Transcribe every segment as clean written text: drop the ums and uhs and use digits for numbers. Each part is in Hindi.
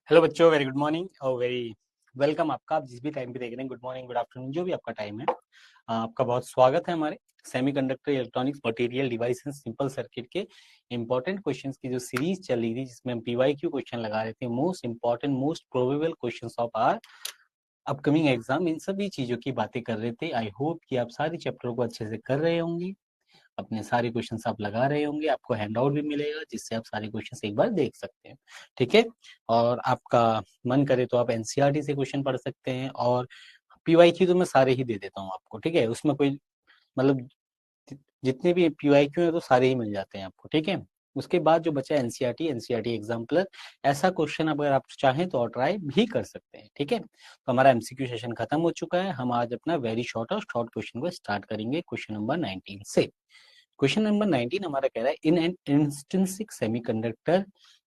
हेलो बच्चों, वेरी गुड मॉर्निंग और वेरी वेलकम। आपका आप जिस भी टाइम पे देख रहे हैं, गुड मॉर्निंग, गुड आफ्टरनून, जो भी आपका टाइम है, आपका बहुत स्वागत है हमारे semiconductor electronics material device and simple circuit के इंपॉर्टेंट क्वेश्चंस की जो सीरीज चल रही थी, जिसमें हम पीवाईक्यू क्वेश्चन लगा रहे थे, most important most probable questions of our upcoming exam. इन सभी चीजों की बातें कर रहे थे। आई होप कि आप सारी चैप्टरों को अच्छे से कर रहे होंगे, अपने सारे क्वेश्चंस आप लगा रहे होंगे। आपको हैंडआउट भी मिलेगा जिससे आप सारे क्वेश्चंस एक बार देख सकते हैं, ठीक है। और आपका मन करे तो आप एनसीईआरटी से क्वेश्चन पढ़ सकते हैं, और पीवाईक्यू तो मैं सारे ही दे देता हूँ आपको, ठीक है। उसमें कोई मतलब जितने भी पीवाईक्यू है तो सारे ही मिल जाते हैं आपको, ठीक है। उसके बाद जो बचा एनसीईआरटी, एनसीईआरटी एग्जाम्पलर, ऐसा क्वेश्चन अगर आप चाहें तो और ट्राई भी कर सकते हैं, ठीक है। तो हमारा एमसीक्यू सेशन खत्म हो चुका है। हम आज अपना वेरी शॉर्ट और शॉर्ट क्वेश्चन को स्टार्ट करेंगे क्वेश्चन नंबर 19 से। क्वेश्चन नंबर 19 हमारा कह रहा है, in an intrinsic semiconductor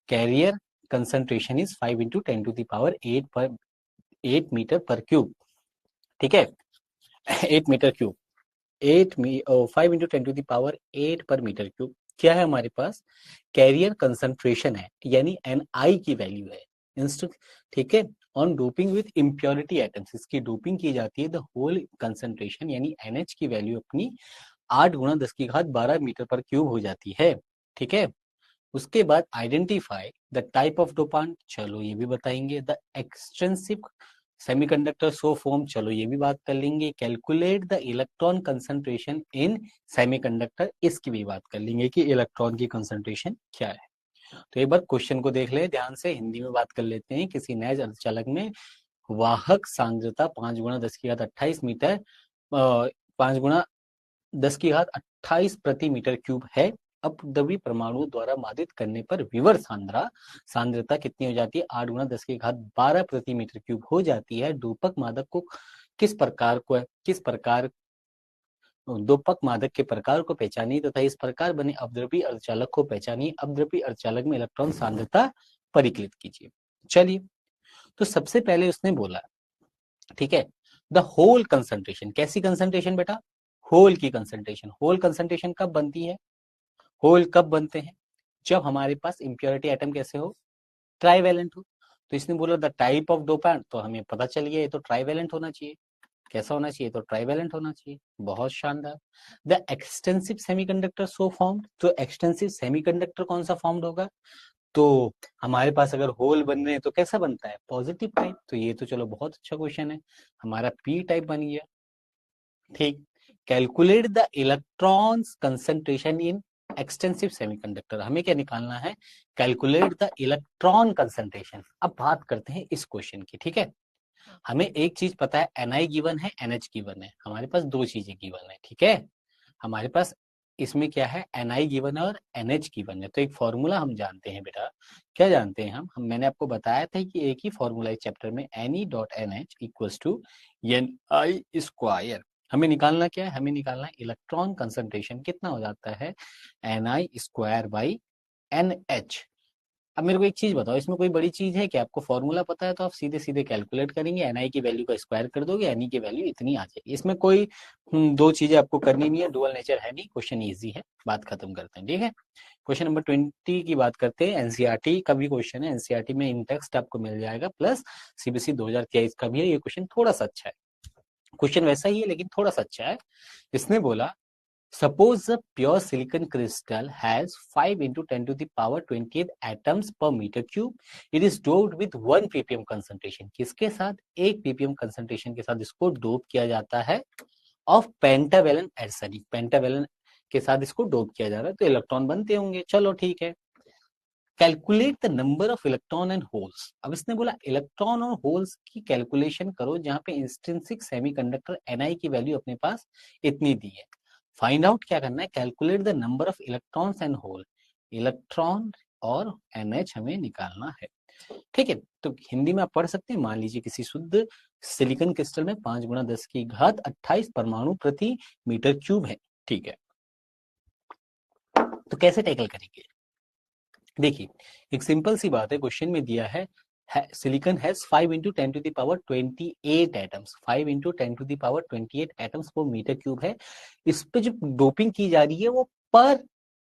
carrier concentration is 5 into 10 to the power 8 metre per cube, ठीक है। 8 metre cube, 5 into 10 to the power 8 per metre cube. क्या है हमारे पास? कैरियर कंसंट्रेशन है, यानी एन आई की वैल्यू है इंस्टेंट, ठीक है। On doping with impurity atoms, इसकी डोपिंग की जाती है। द होल कंसंट्रेशन यानी एनएच की वैल्यू अपनी 8 × 10⁻12 मीटर पर क्यूब हो जाती है, ठीक है। उसके बाद आइडेंटिफाई द टाइप ऑफ डोपांट, चलो ये भी बताएंगे। The extensive semiconductor so form, चलो ये भी बात कर लेंगे। Calculate the electron concentration in semiconductor, इसकी भी बात कर लेंगे कि इलेक्ट्रॉन की कंसंट्रेशन क्या है। तो एक बार क्वेश्चन को देख ले ध्यान से, हिंदी में बात कर लेते हैं। किसी नए अर्धचालक में वाहक सांद्रता 5 × 10⁻28 मीटर 5 × 10⁻28 प्रति मीटर क्यूब है। अपद्रव्य परमाणु द्वारा मादित करने पर विवर सांद्रता कितनी हो जाती है? 8 × 10⁻12 प्रति मीटर क्यूब हो जाती है। डोपक मादक को किस प्रकार दोपक मादक के प्रकार को पहचानिए तथा इस प्रकार बने अवद्रव्य अर्धचालक को पहचानिए। अवद्रव्य अर्धचालक में इलेक्ट्रॉन सांद्रता परिकलित कीजिए। चलिए, तो सबसे पहले उसने बोला, ठीक है, द होल कंसंट्रेशन। कैसी कंसंट्रेशन बेटा? होल की कंसंट्रेशन। होल कंसंट्रेशन कब बनती है? होल कब बनते हैं? जब हमारे पास इम्प्योरिटी एटम कैसे हो? ट्राइवेलेंट हो। तो इसने बोला द टाइप ऑफ डोपेंट, तो हमें पता चल गया ये तो ट्राइवेलेंट होना चाहिए। कैसा होना चाहिए? तो ट्राइवेलेंट होना चाहिए। बहुत शानदार। The extensive semiconductor so formed, तो एक्सटेंसिव सेमीकंडक्टर कौन सा फॉर्म्ड होगा? तो हमारे पास अगर होल बन रहे हैं तो कैसा बनता है? Positive type. तो ये तो चलो बहुत अच्छा क्वेश्चन है, हमारा पी टाइप बन गया, ठीक। Calculate the electrons concentration in extensive semiconductor, हमें क्या निकालना है? Calculate the electron concentration. अब बात करते हैं इस क्वेश्चन की, ठीक है। हमें एक चीज पता है, एनआई गिवन है, एनएच गिवन है। हमारे पास दो चीजें गिवन है, ठीक है। हमारे पास इसमें क्या है? एनआई गिवन है और एनएच गिवन है। तो एक फॉर्मूला हम जानते हैं बेटा। क्या जानते हैं हम मैंने आपको बताया था कि एक ही फॉर्मूला इस चैप्टर में, Ne.NH equals to Ni square. हमें निकालना क्या है? हमें निकालना है इलेक्ट्रॉन कंसंट्रेशन कितना हो जाता है? Ni square by NH। अब मेरे को एक चीज बताओ, इसमें कोई बड़ी चीज है कि आपको फॉर्मूला पता है तो आप सीधे सीधे कैलकुलेट करेंगे, एनआई की वैल्यू का स्क्वायर कर दोगे, एनई की वैल्यू इतनी आ जाएगी। इसमें कोई दो चीजें आपको करनी नहीं है, डुअल नेचर है नहीं, क्वेश्चन इजी है। बात खत्म करते हैं, ठीक है। क्वेश्चन नंबर 20 की बात करते हैं। एनसीईआरटी का भी क्वेश्चन है, एनसीईआरटी में इन टेक्स्ट आपको मिल जाएगा, प्लस सीबीएसई 2023 का भी है। ये क्वेश्चन थोड़ा सा अच्छा है, क्वेश्चन वैसा ही है लेकिन थोड़ा सा अच्छा है। इसने बोला, suppose the pure silicon crystal has 5 into 10 to the power 28 atoms per meter cube. It is doped with 1 ppm concentration. किसके साथ? 1 ppm concentration के साथ इसको डोप किया जाता है ऑफ पेंटावेलेंट आर्सेनिक। पेंटावेलेंट के साथ इसको डोप किया जा रहा है, तो इलेक्ट्रॉन बनते होंगे। चलो ठीक है। Calculate the number of electron and holes. अब इसने बोला इलेक्ट्रॉन और होल्स की कैलकुलेशन करो जहां पे इंस्ट्रिंसिक सेमीकंडक्टर एनआई की वैल्यू अपने पास इतनी दी है। फाइंड आउट क्या करना है? Calculate the number of electrons and hole. Electron और एनएच हमें निकालना है, ठीक है। तो हिंदी में आप पढ़ सकते हैं, मान लीजिए किसी शुद्ध सिलिकॉन क्रिस्टल में 5 × 10⁻28 परमाणु प्रति मीटर क्यूब है, ठीक है। तो कैसे टैकल करेंगे? देखिए, एक सिंपल सी बात है, क्वेश्चन में दिया है सिलिकॉन हैज 5 × 10⁻28 एटम्स। 5 × 10⁻28 एटम्स वो मीटर क्यूब है। इस पे जो डोपिंग की जा रही है वो पर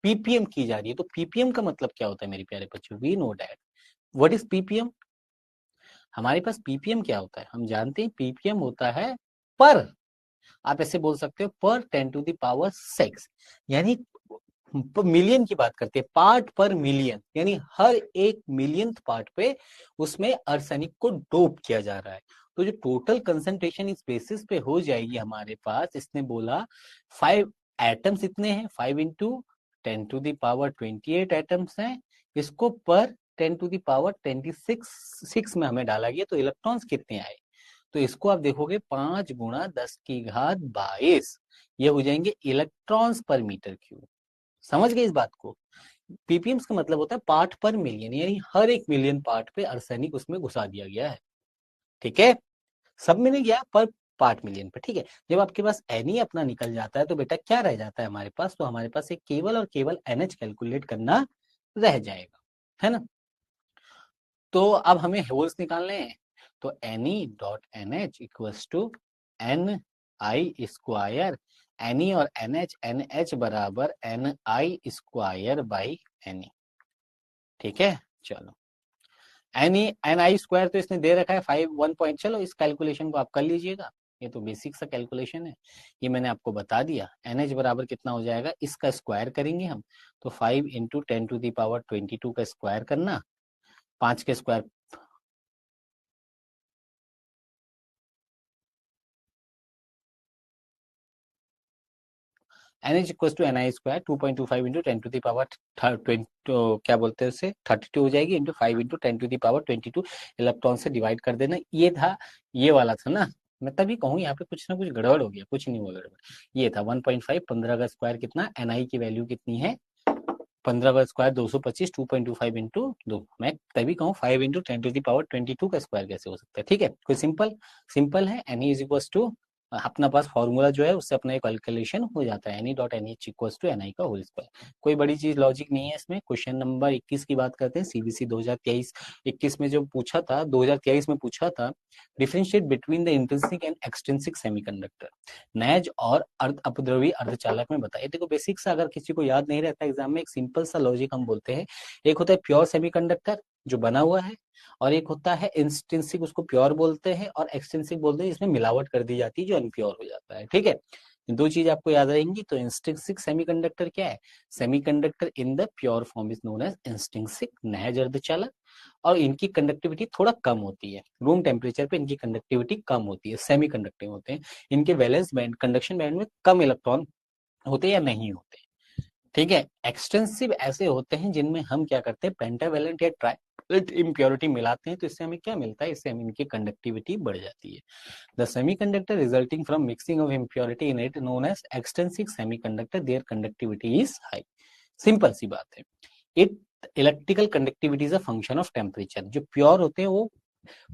पीपीएम की जा रही है। तो पीपीएम का मतलब क्या होता है मेरे प्यारे बच्चों? We know that what is PPM. हमारे पास पीपीएम क्या होता है, हम जानते हैं पीपीएम होता है पर, आप ऐसे बोल सकते हो पर 10⁻⁶, यानी मिलियन की बात करते हैं, पार्ट पर मिलियन, यानी हर एक मिलियंथ पार्ट पे उसमें आर्सेनिक को डोप किया जा रहा है। तो जो टोटल कंसंट्रेशन इस बेसिस पे हो जाएगी हमारे पास, इसने बोला 5 एटम्स इतने हैं, 5 इंटू 10⁻28 एटम्स हैं, इसको पर 10⁻26 में हमें डाला गया, तो इलेक्ट्रॉन्स कितने आए, तो इसको आप देखोगे 5 × 10⁻22 ये हो जाएंगे इलेक्ट्रॉन्स पर मीटर क्यूब। समझ गए इस बात को? पीपीएम्स का मतलब होता है पार्ट पर मिलियन, यानी हर एक मिलियन पार्ट पे आर्सेनिक उसमें घुसा दिया गया है। ठीक है, सब में नहीं गया पर पार्ट मिलियन पे। ठीक है, जब आपके पास एन अपना निकल जाता है तो बेटा क्या रह जाता है हमारे पास, तो हमारे पास एक केवल और केवल एनएच कैलकुलेट करना रह जाएगा, है ना। तो अब हमें होल्स निकालने हैं, तो Ne.NH equals to Ni², Ne और NH बराबर Ni²/Ne। ठीक है, चलो Ni² तो इसने दे रखा है 1 पॉइंट, चलो इस कैलकुलेशन को आप कर लीजिएगा, ये तो बेसिक सा कैलकुलेशन है, ये मैंने आपको बता दिया। NH बराबर कितना हो जाएगा, इसका स्क्वायर करेंगे हम, तो 5 × 10⁻22 का स्क्वायर करना, 5 के square NH equal to Ni², 2.25 into 10⁻20, क्या बोलते हैं उसे, 32 हो जाएगी, इंटू 5 इंटू 10⁻22 इलेक्ट्रॉन से डिवाइड कर देना। ये था, ये वाला था ना, मैं तभी कहूँ यहाँ पे कुछ ना कुछ गड़बड़ हो गया, कुछ नहीं हुआ गड़बड़। ये था 1.5, 15 का स्क्वायर कितना, Ni की वैल्यू कितनी है, 15 का स्क्वायर 225, 2.25 इंटू 2, मैं तभी कहूँ 5 इंटू 10⁻22 का स्क्वायर कैसे हो सकता है। ठीक है, कोई सिंपल सिंपल है। Ne इज इक्वल टू, अपना पास फॉर्मूला जो है उससे अपना एक कैलकुलेशन हो जाता है, Ne.NH इक्वल टू Ni का होल स्क्वायर। कोई बड़ी चीज लॉजिक नहीं है इसमें। क्वेश्चन नंबर 21 की बात करते हैं, सीबीसी 2023-21 में जो पूछा था, 2023 में पूछा था, differentiate between the intrinsic and extrinsic semiconductor, नैज और अर्ध अपद्रवी अर्धचालक में बताइए। देखो बेसिक सा, अगर किसी को याद नहीं रहता एग्जाम में, एक सिंपल सा लॉजिक हम बोलते हैं, एक होता है प्योर सेमीकंडक्टर जो बना हुआ है, और एक होता है इंस्ट्रिंसिक, उसको प्योर बोलते हैं, और एक्सट्रिंसिक बोलते हैं जिसमें मिलावट कर दी जाती है, जो अनप्योर हो जाता है। ठीक है, दो चीज आपको याद रहेंगी। तो इंस्ट्रिंसिक सेमीकंडक्टर क्या है, semiconductor in the pure form is known as intrinsic नहज अर्धचालक, और इनकी कंडक्टिविटी थोड़ा कम होती है, रूम टेम्परेचर पे इनकी कंडक्टिविटी कम होती है, सेमी कंडक्टिव होते हैं, इनके वैलेंस बैंड कंडक्शन बैंड में कम इलेक्ट्रॉन होते या नहीं होते। ठीक है, एक्सटेंसिव ऐसे होते हैं जिनमें हम क्या करते हैं, पेंटावेलेंट या ट्राइवेलेंट इम्प्योरिटी मिलाते हैं, तो इससे हमें क्या मिलता है, इससे हम इनकी कंडक्टिविटी बढ़ जाती है। The semiconductor resulting from mixing of impurity in it known as extensive semiconductor, their conductivity is high. Simple सी बात है। It electrical conductivity is a function of temperature, जो प्योर होते हैं वो,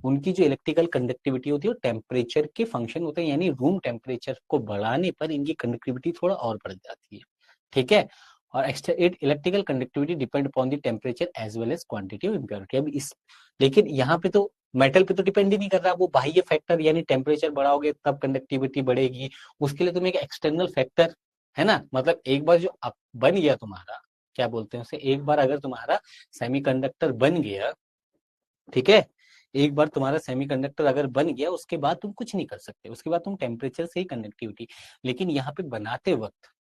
उनकी जो इलेक्ट्रिकल कंडक्टिविटी होती है वो टेम्परेचर के फंक्शन होते हैं, यानी रूम टेम्परेचर को बढ़ाने पर इनकी कंडक्टिविटी थोड़ा और बढ़ जाती है। ठीक है, और electrical conductivity depend upon the temperature as well as quantity of impurity. अब इस, लेकिन यहाँ पे तो मेटल पे तो डिपेंड ही नहीं कर रहा, वो बाह्य फैक्टर, यानी टेम्परेचर बढ़ाओगे तब कंडक्टिविटी बढ़ेगी, उसके लिए तुम्हें एक एक्सटर्नल फैक्टर, है ना, मतलब एक बार जो बन गया तुम्हारा, क्या बोलते हैं उसे, एक बार अगर तुम्हारा सेमीकंडक्टर बन गया, ठीक है, एक बार तुम्हारा सेमीकंडक्टर अगर बन गया, उसके बाद तुम कुछ नहीं कर सकते, उसके बाद तुम टेम्परेचर से ही कंडक्टिविटी। लेकिन यहाँ पे बनाते वक्त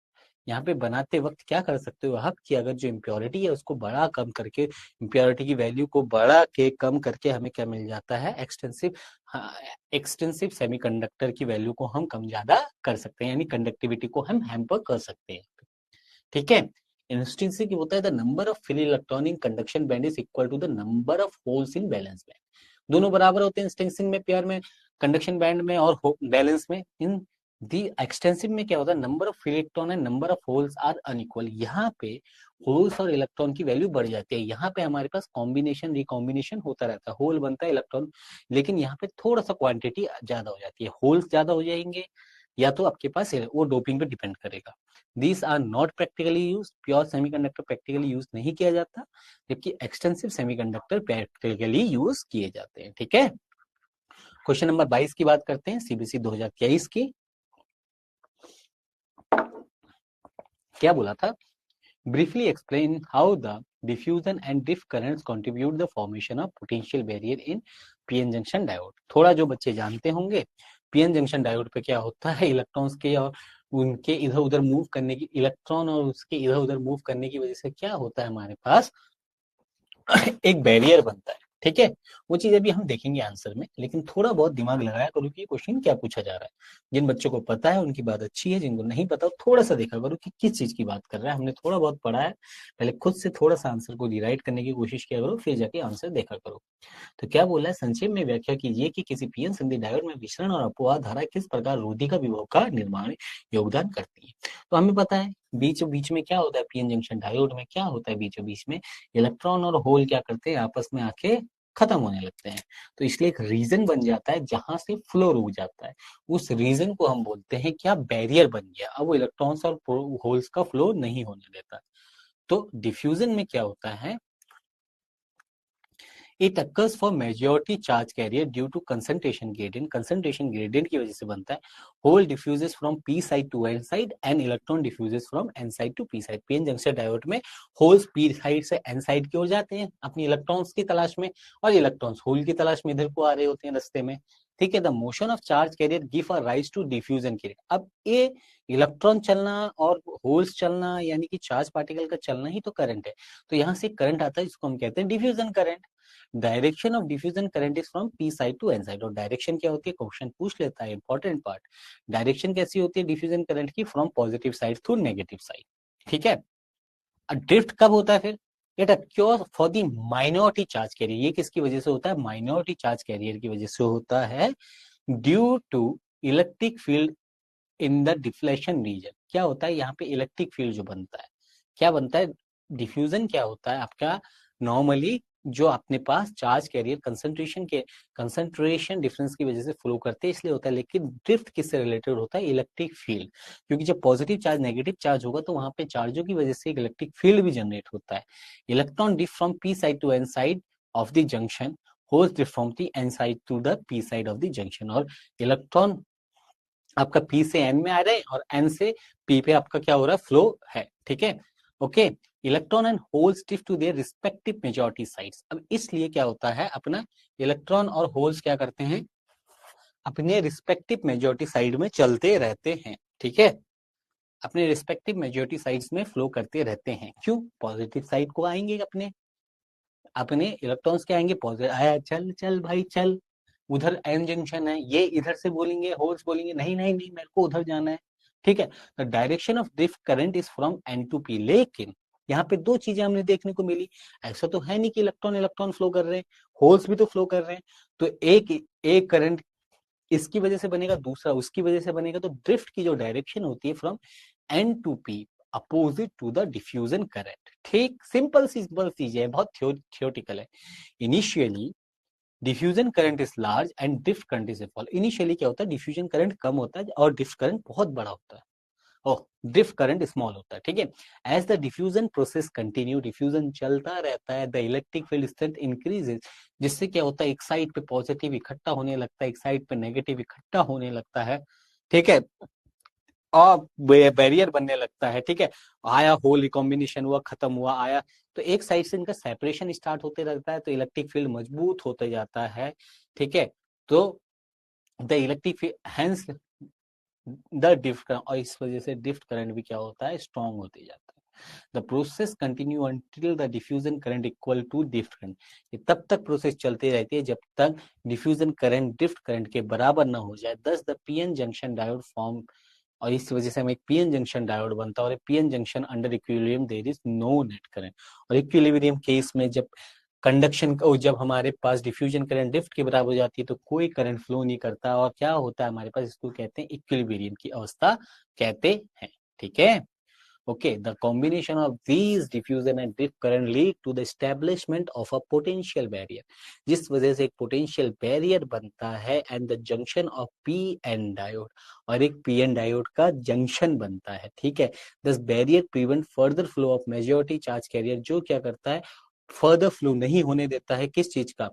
क्या कर सकते हो आप, कि अगर जो इम्प्योरिटी है उसको बड़ा कम करके, इम्प्योरिटी की वैल्यू को बढ़ा के कम करके हमें क्या मिल जाता है, एक्सटेंसिव, एक्सटेंसिव सेमीकंडक्टर की वैल्यू को हम कम ज्यादा कर सकते हैं, यानी कंडक्टिविटी को हम हैम्पर कर सकते हैं। ठीक है, इंस्टेंसिक होता है the number of free electron in conduction band is equal to the number of holes in valence band. दोनों बराबर होते हैं, इंस्टेंसिक में पेयर में, कंडक्शन बैंड में, और बैलेंस में। इन दी एक्सटेंसिव में क्या होता है, number of free electron and number of holes are unequal, यहाँ पे होल्स और इलेक्ट्रॉन की वैल्यू बढ़ जाती है, यहाँ पे हमारे पास कॉम्बिनेशन रिकॉम्बिनेशन होता रहता है, होल बनता है इलेक्ट्रॉन, लेकिन यहाँ पे थोड़ा सा क्वांटिटी ज्यादा हो जाती है, होल्स ज्यादा हो जाएंगे, या तो आपके पास वो डोपिंग पे डिपेंड करेगा। These are not practically use, pure semiconductor practically use नहीं किया जाता, जबकि एक्सटेंसिव सेमीकंडक्टर प्रैक्टिकली यूज किए जाते हैं। ठीक है, क्वेश्चन नंबर 22 की बात करते हैं, सीबीसी 2023 की। क्या बोला था, Briefly explain how the diffusion and drift currents contribute the formation of potential barrier in PN junction diode. थोड़ा जो बच्चे जानते होंगे, पीएन जंक्शन डायोड पे क्या होता है, इलेक्ट्रॉन्स के और उनके इधर उधर मूव करने की, इलेक्ट्रॉन और उसके इधर उधर मूव करने की वजह से क्या होता है, हमारे पास एक बैरियर बनता है। ठीक है, वो चीज अभी हम देखेंगे आंसर में, लेकिन थोड़ा बहुत दिमाग लगाया करो कि क्वेश्चन क्या पूछा जा रहा है। जिन बच्चों को पता है उनकी बात अच्छी है, जिनको नहीं पता थोड़ा सा देखा करो कि किस चीज की बात कर रहा है। हमने थोड़ा बहुत पढ़ा है, पहले खुद से थोड़ा सा आंसर को रिराइट करने की कोशिश किया करो, फिर जाके आंसर देखा करो। तो क्या बोला है, संक्षेप में व्याख्या कीजिए कि किसी पीएन संधि डायोड में विसरण और अपवाह धारा किस प्रकार रोधी का विभव का निर्माण योगदान करती है। तो हमें पता है बीच बीच में क्या होता है, पीएन जंक्शन डायोड में क्या होता है, बीचों बीच में इलेक्ट्रॉन और होल क्या करते हैं, आपस में आके खत्म होने लगते हैं। तो इसलिए एक रीजन बन जाता है जहां से फ्लो रुक जाता है, उस रीजन को हम बोलते हैं क्या, बैरियर बन गया। अब वो इलेक्ट्रॉन्स और होल्स का फ्लो नहीं होने देता। तो डिफ्यूजन में क्या होता है, it occurs for majority charge carrier due to concentration gradient. Concentration gradient की वजह से बनता है। Hole diffuses from P side to N side and electron diffuses from N side to P side. PN junction diode में होल्स पी साइड से एन साइड की ओर जाते हैं अपनी इलेक्ट्रॉन्स की तलाश में, और इलेक्ट्रॉन्स होल की तलाश में इधर को आ रहे होते हैं रास्ते में। ठीक है, the motion of charge carrier give a rise to diffusion carrier. अब ये इलेक्ट्रॉन चलना और होल्स चलना, यानी कि चार्ज पार्टिकल का चलना ही तो करंट है। तो यहाँ से करंट आता है जिसको हम कहते हैं diffusion current. Direction of diffusion current is from P side to N side. और डायरेक्शन क्या होती है, क्वेश्चन पूछ लेता है, इंपॉर्टेंट पार्ट। डायरेक्शन कैसी होती है डिफ्यूजन करंट की, from positive side to negative side. ठीक है, ड्रिफ्ट कब होता है फिर, it occurs for the minority charge carrier. ये किसकी वजह से होता है, माइनॉरिटी चार्ज कैरियर की वजह से होता है, due to electric field in the deflection region. क्या होता है यहाँ पे, इलेक्ट्रिक फील्ड जो बनता है, क्या बनता है, डिफ्यूजन क्या होता है आपका, नॉर्मली जो अपने पास चार्ज कैरियर कंसंट्रेशन डिफरेंस की वजह से फ्लो करते हैं इसलिए होता है। लेकिन ड्रिफ्ट किससे रिलेटेड होता है, इलेक्ट्रिक फील्ड। क्योंकि जब पॉजिटिव चार्ज नेगेटिव चार्ज होगा तो वहां पे चार्जों की वजह से एक इलेक्ट्रिक फील्ड भी जनरेट होता है। Electron drift from P side to N side of the junction, holes drift from the N side to the P side of the junction. और इलेक्ट्रॉन आपका पी से एन में आ रहा है और एन से पी पे आपका क्या हो रहा है, फ्लो है। ठीक है, okay. Electron and holes drift to their respective majority sides. अब इसलिए क्या होता है, अपना इलेक्ट्रॉन और होल्स क्या करते हैं, अपने रिस्पेक्टिव मेजॉरिटी साइड में चलते रहते हैं। ठीक है, अपने रिस्पेक्टिव मेजॉरिटी साइड्स में फ्लो करते रहते हैं। क्यों, पॉजिटिव साइड को आएंगे अपने अपने इलेक्ट्रॉन्स क्या आएंगे, पॉजिटिव आया, चल चल भाई चल, उधर एन जंक्शन है, ये इधर से बोलेंगे, होल्स बोलेंगे नहीं नहीं नहीं मेरे को उधर जाना है। ठीक है, the direction of drift current is from N to P. लेकिन यहाँ पे दो चीजें हमने देखने को मिली, ऐसा तो है नहीं कि इलेक्ट्रॉन इलेक्ट्रॉन फ्लो कर रहे हैं, होल्स भी तो फ्लो कर रहे हैं। तो एक एक करंट इसकी वजह से बनेगा, दूसरा उसकी वजह से बनेगा। तो ड्रिफ्ट की जो डायरेक्शन होती है from N to P, opposite to the diffusion current. ठीक, सिंपल चीज है, बहुत थियोटिकल है। Initially diffusion current is large and drift current is small. Initially क्या होता है, डिफ्यूजन करंट कम होता है और ड्रिफ्ट करंट बहुत बड़ा होता है, और ड्रिफ्ट करंट स्मॉल होता है। ठीक है, as the diffusion process continue, diffusion चलता रहता है, the electric field strength increases. जिससे क्या होता है, एक साइड पे पॉजिटिव इकट्ठा होने लगता है, एक साइड पे नेगेटिव इकट्ठा होने लगता है। ठीक है, और बैरियर बनने लगता है। ठीक है, आया होल रिकॉम्बिनेशन हुआ, खत्म हुआ, आया, तो एक साइड से इनका सेपरेशन स्टार्ट होते रहता है, तो इलेक्ट्रिक फील्ड मजबूत होते जाता है। ठीक है, तो the electric field hence the drift, और इस वजह से ड्रिफ्ट करंट भी क्या होता है, स्ट्रॉन्ग होते जाता है। The process continue until the diffusion current equal to drift current. ये तब तक प्रोसेस चलती रहती है जब तक डिफ्यूजन करंट ड्रिफ्ट करंट के बराबर ना हो जाए। दस the PN junction diode form, और इस वजह से हमें एक पीएन जंक्शन डायोड बनता है। और PN junction under equilibrium there is no net current. और इक्विलिब्रियम केस में जब कंडक्शन जब हमारे पास डिफ्यूजन करंट ड्रिफ्ट के बराबर हो जाती है तो कोई करंट फ्लो नहीं करता, और क्या होता है हमारे पास, इसको कहते हैं इक्विलिब्रियम की अवस्था कहते हैं। ठीक है, okay, the combination of these diffusion and drift current lead to the establishment of a potential barrier, जिस वजह से एक potential barrier बनता है and the junction of p-n diode, और एक p-n diode का junction बनता है। ठीक है, this barrier prevent further flow of majority charge carrier, जो क्या करता है, further flow नहीं होने देता है किस चीज का,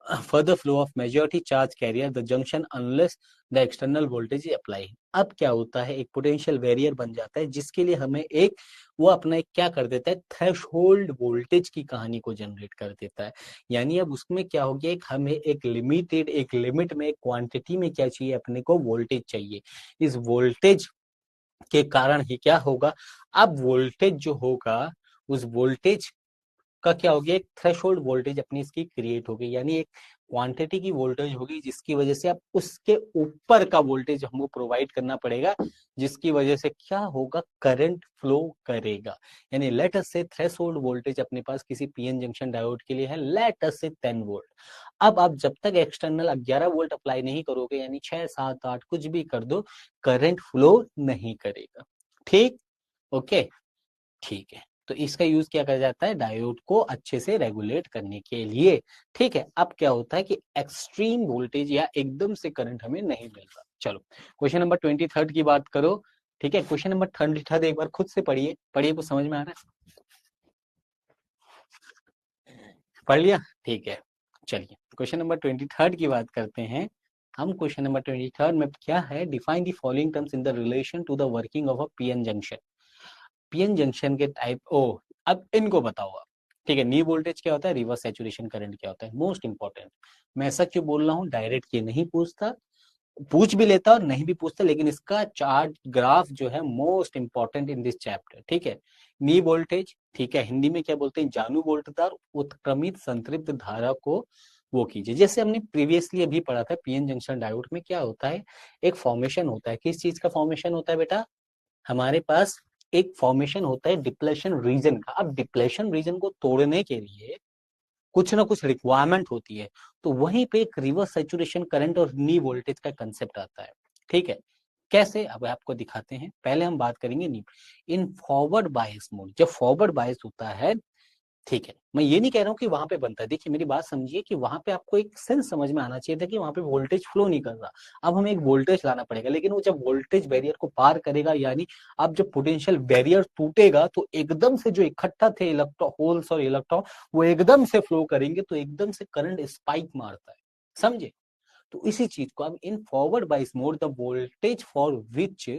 further flow of majority charge carrier the junction unless the external voltage is applied। अब क्या होता है, एक पोटेंशियल बैरियर बन जाता है जिसके लिए हमें एक वो अपना एक क्या कर देता है, थ्रेशोल्ड वोल्टेज की कहानी को जनरेट कर देता है। यानी अब उसमें क्या हो गया, एक हमें एक लिमिटेड एक लिमिट में एक क्वांटिटी में क्या चाहिए, अपने को वोल्टेज चाहिए। इस वोल्टेज के कारण ही क्या होगा, अब वोल्टेज जो होगा उस वोल्टेज का क्या हो गया, एक थ्रेशोल्ड वोल्टेज अपनी इसकी क्रिएट हो गई। यानी एक क्वांटिटी की वोल्टेज होगी जिसकी वजह से अब उसके ऊपर का वोल्टेज हमको प्रोवाइड करना पड़ेगा, जिसकी वजह से क्या होगा, करंट फ्लो करेगा। यानी लेट अस से थ्रेशोल्ड वोल्टेज अपने पास किसी पीएन जंक्शन डायोड के लिए है, लेट अस से 10 वोल्ट। अब आप जब तक एक्सटर्नल 11 वोल्ट अप्लाई नहीं करोगे, यानी 6 7 8 कुछ भी कर दो, करंट फ्लो नहीं करेगा। ठीक, ओके, ठीक है। तो इसका यूज क्या किया जाता है, डायोड को अच्छे से रेगुलेट करने के लिए। ठीक है, अब क्या होता है कि एक्सट्रीम वोल्टेज या एकदम से करंट हमें नहीं मिलता। चलो क्वेश्चन नंबर 23 की बात करो। ठीक है, क्वेश्चन नंबर 23 एक बार खुद से पढ़िए, पढ़िए कुछ समझ में आ रहा है, पढ़ लिया, ठीक है। चलिए क्वेश्चन नंबर 23 की बात करते हैं हम। क्वेश्चन नंबर 23 में क्या है, define the following terms in the relation to the working of a PN junction. PN junction के टाइप ओ, अब इनको बताओ आप। ठीक है, नी वोल्टेज क्या होता है, रिवर्स सैचुरेशन करंट क्या होता है, मोस्ट इंपॉर्टेंट। मैं ऐसा क्यों बोल रहा हूँ, डायरेक्ट ये नहीं पूछता, पूछ भी लेता और नहीं भी पूछता, लेकिन इसका चार्ट ग्राफ जो है most important in this chapter. ठीक है, नी वोल्टेज, ठीक है, हिंदी में क्या बोलते हैं, जानू वोल्टता, उत्क्रमित संतृप्त धारा को वो कीजिए। जैसे हमने प्रीवियसली अभी पढ़ा था, पीएन जंक्शन डायोड में क्या होता है, एक फॉर्मेशन होता है। किस चीज का फॉर्मेशन होता है बेटा, हमारे पास एक फॉर्मेशन होता है डिप्लेशन रीजन का। अब डिप्लेशन रीजन को तोड़ने के लिए कुछ ना कुछ रिक्वायरमेंट होती है, तो वहीं पे एक रिवर्स सैचुरेशन करंट और नी वोल्टेज का कंसेप्ट आता है। ठीक है, कैसे, अब आपको दिखाते हैं। पहले हम बात करेंगे नी इन फॉरवर्ड बायस मोड। जब फॉरवर्ड बायस होता है, ठीक है, मैं ये नहीं कह रहा हूँ कि वहां पे बनता है, देखिए मेरी बात समझिए कि वहां पे आपको एक सेंस समझ में आना चाहिए था कि वहां पे वोल्टेज फ्लो नहीं कर रहा। अब हमें एक वोल्टेज लाना पड़ेगा, लेकिन वो जब वोल्टेज बैरियर को पार करेगा, यानी अब जब पोटेंशियल बैरियर टूटेगा, तो एकदम से जो इकट्ठा थे इलेक्ट्रॉन होल्स और इलेक्ट्रॉन, वो एकदम से फ्लो करेंगे, तो एकदम से करंट स्पाइक मारता है, समझे। तो इसी चीज को अब इन फॉरवर्ड बाइस mode the voltage for which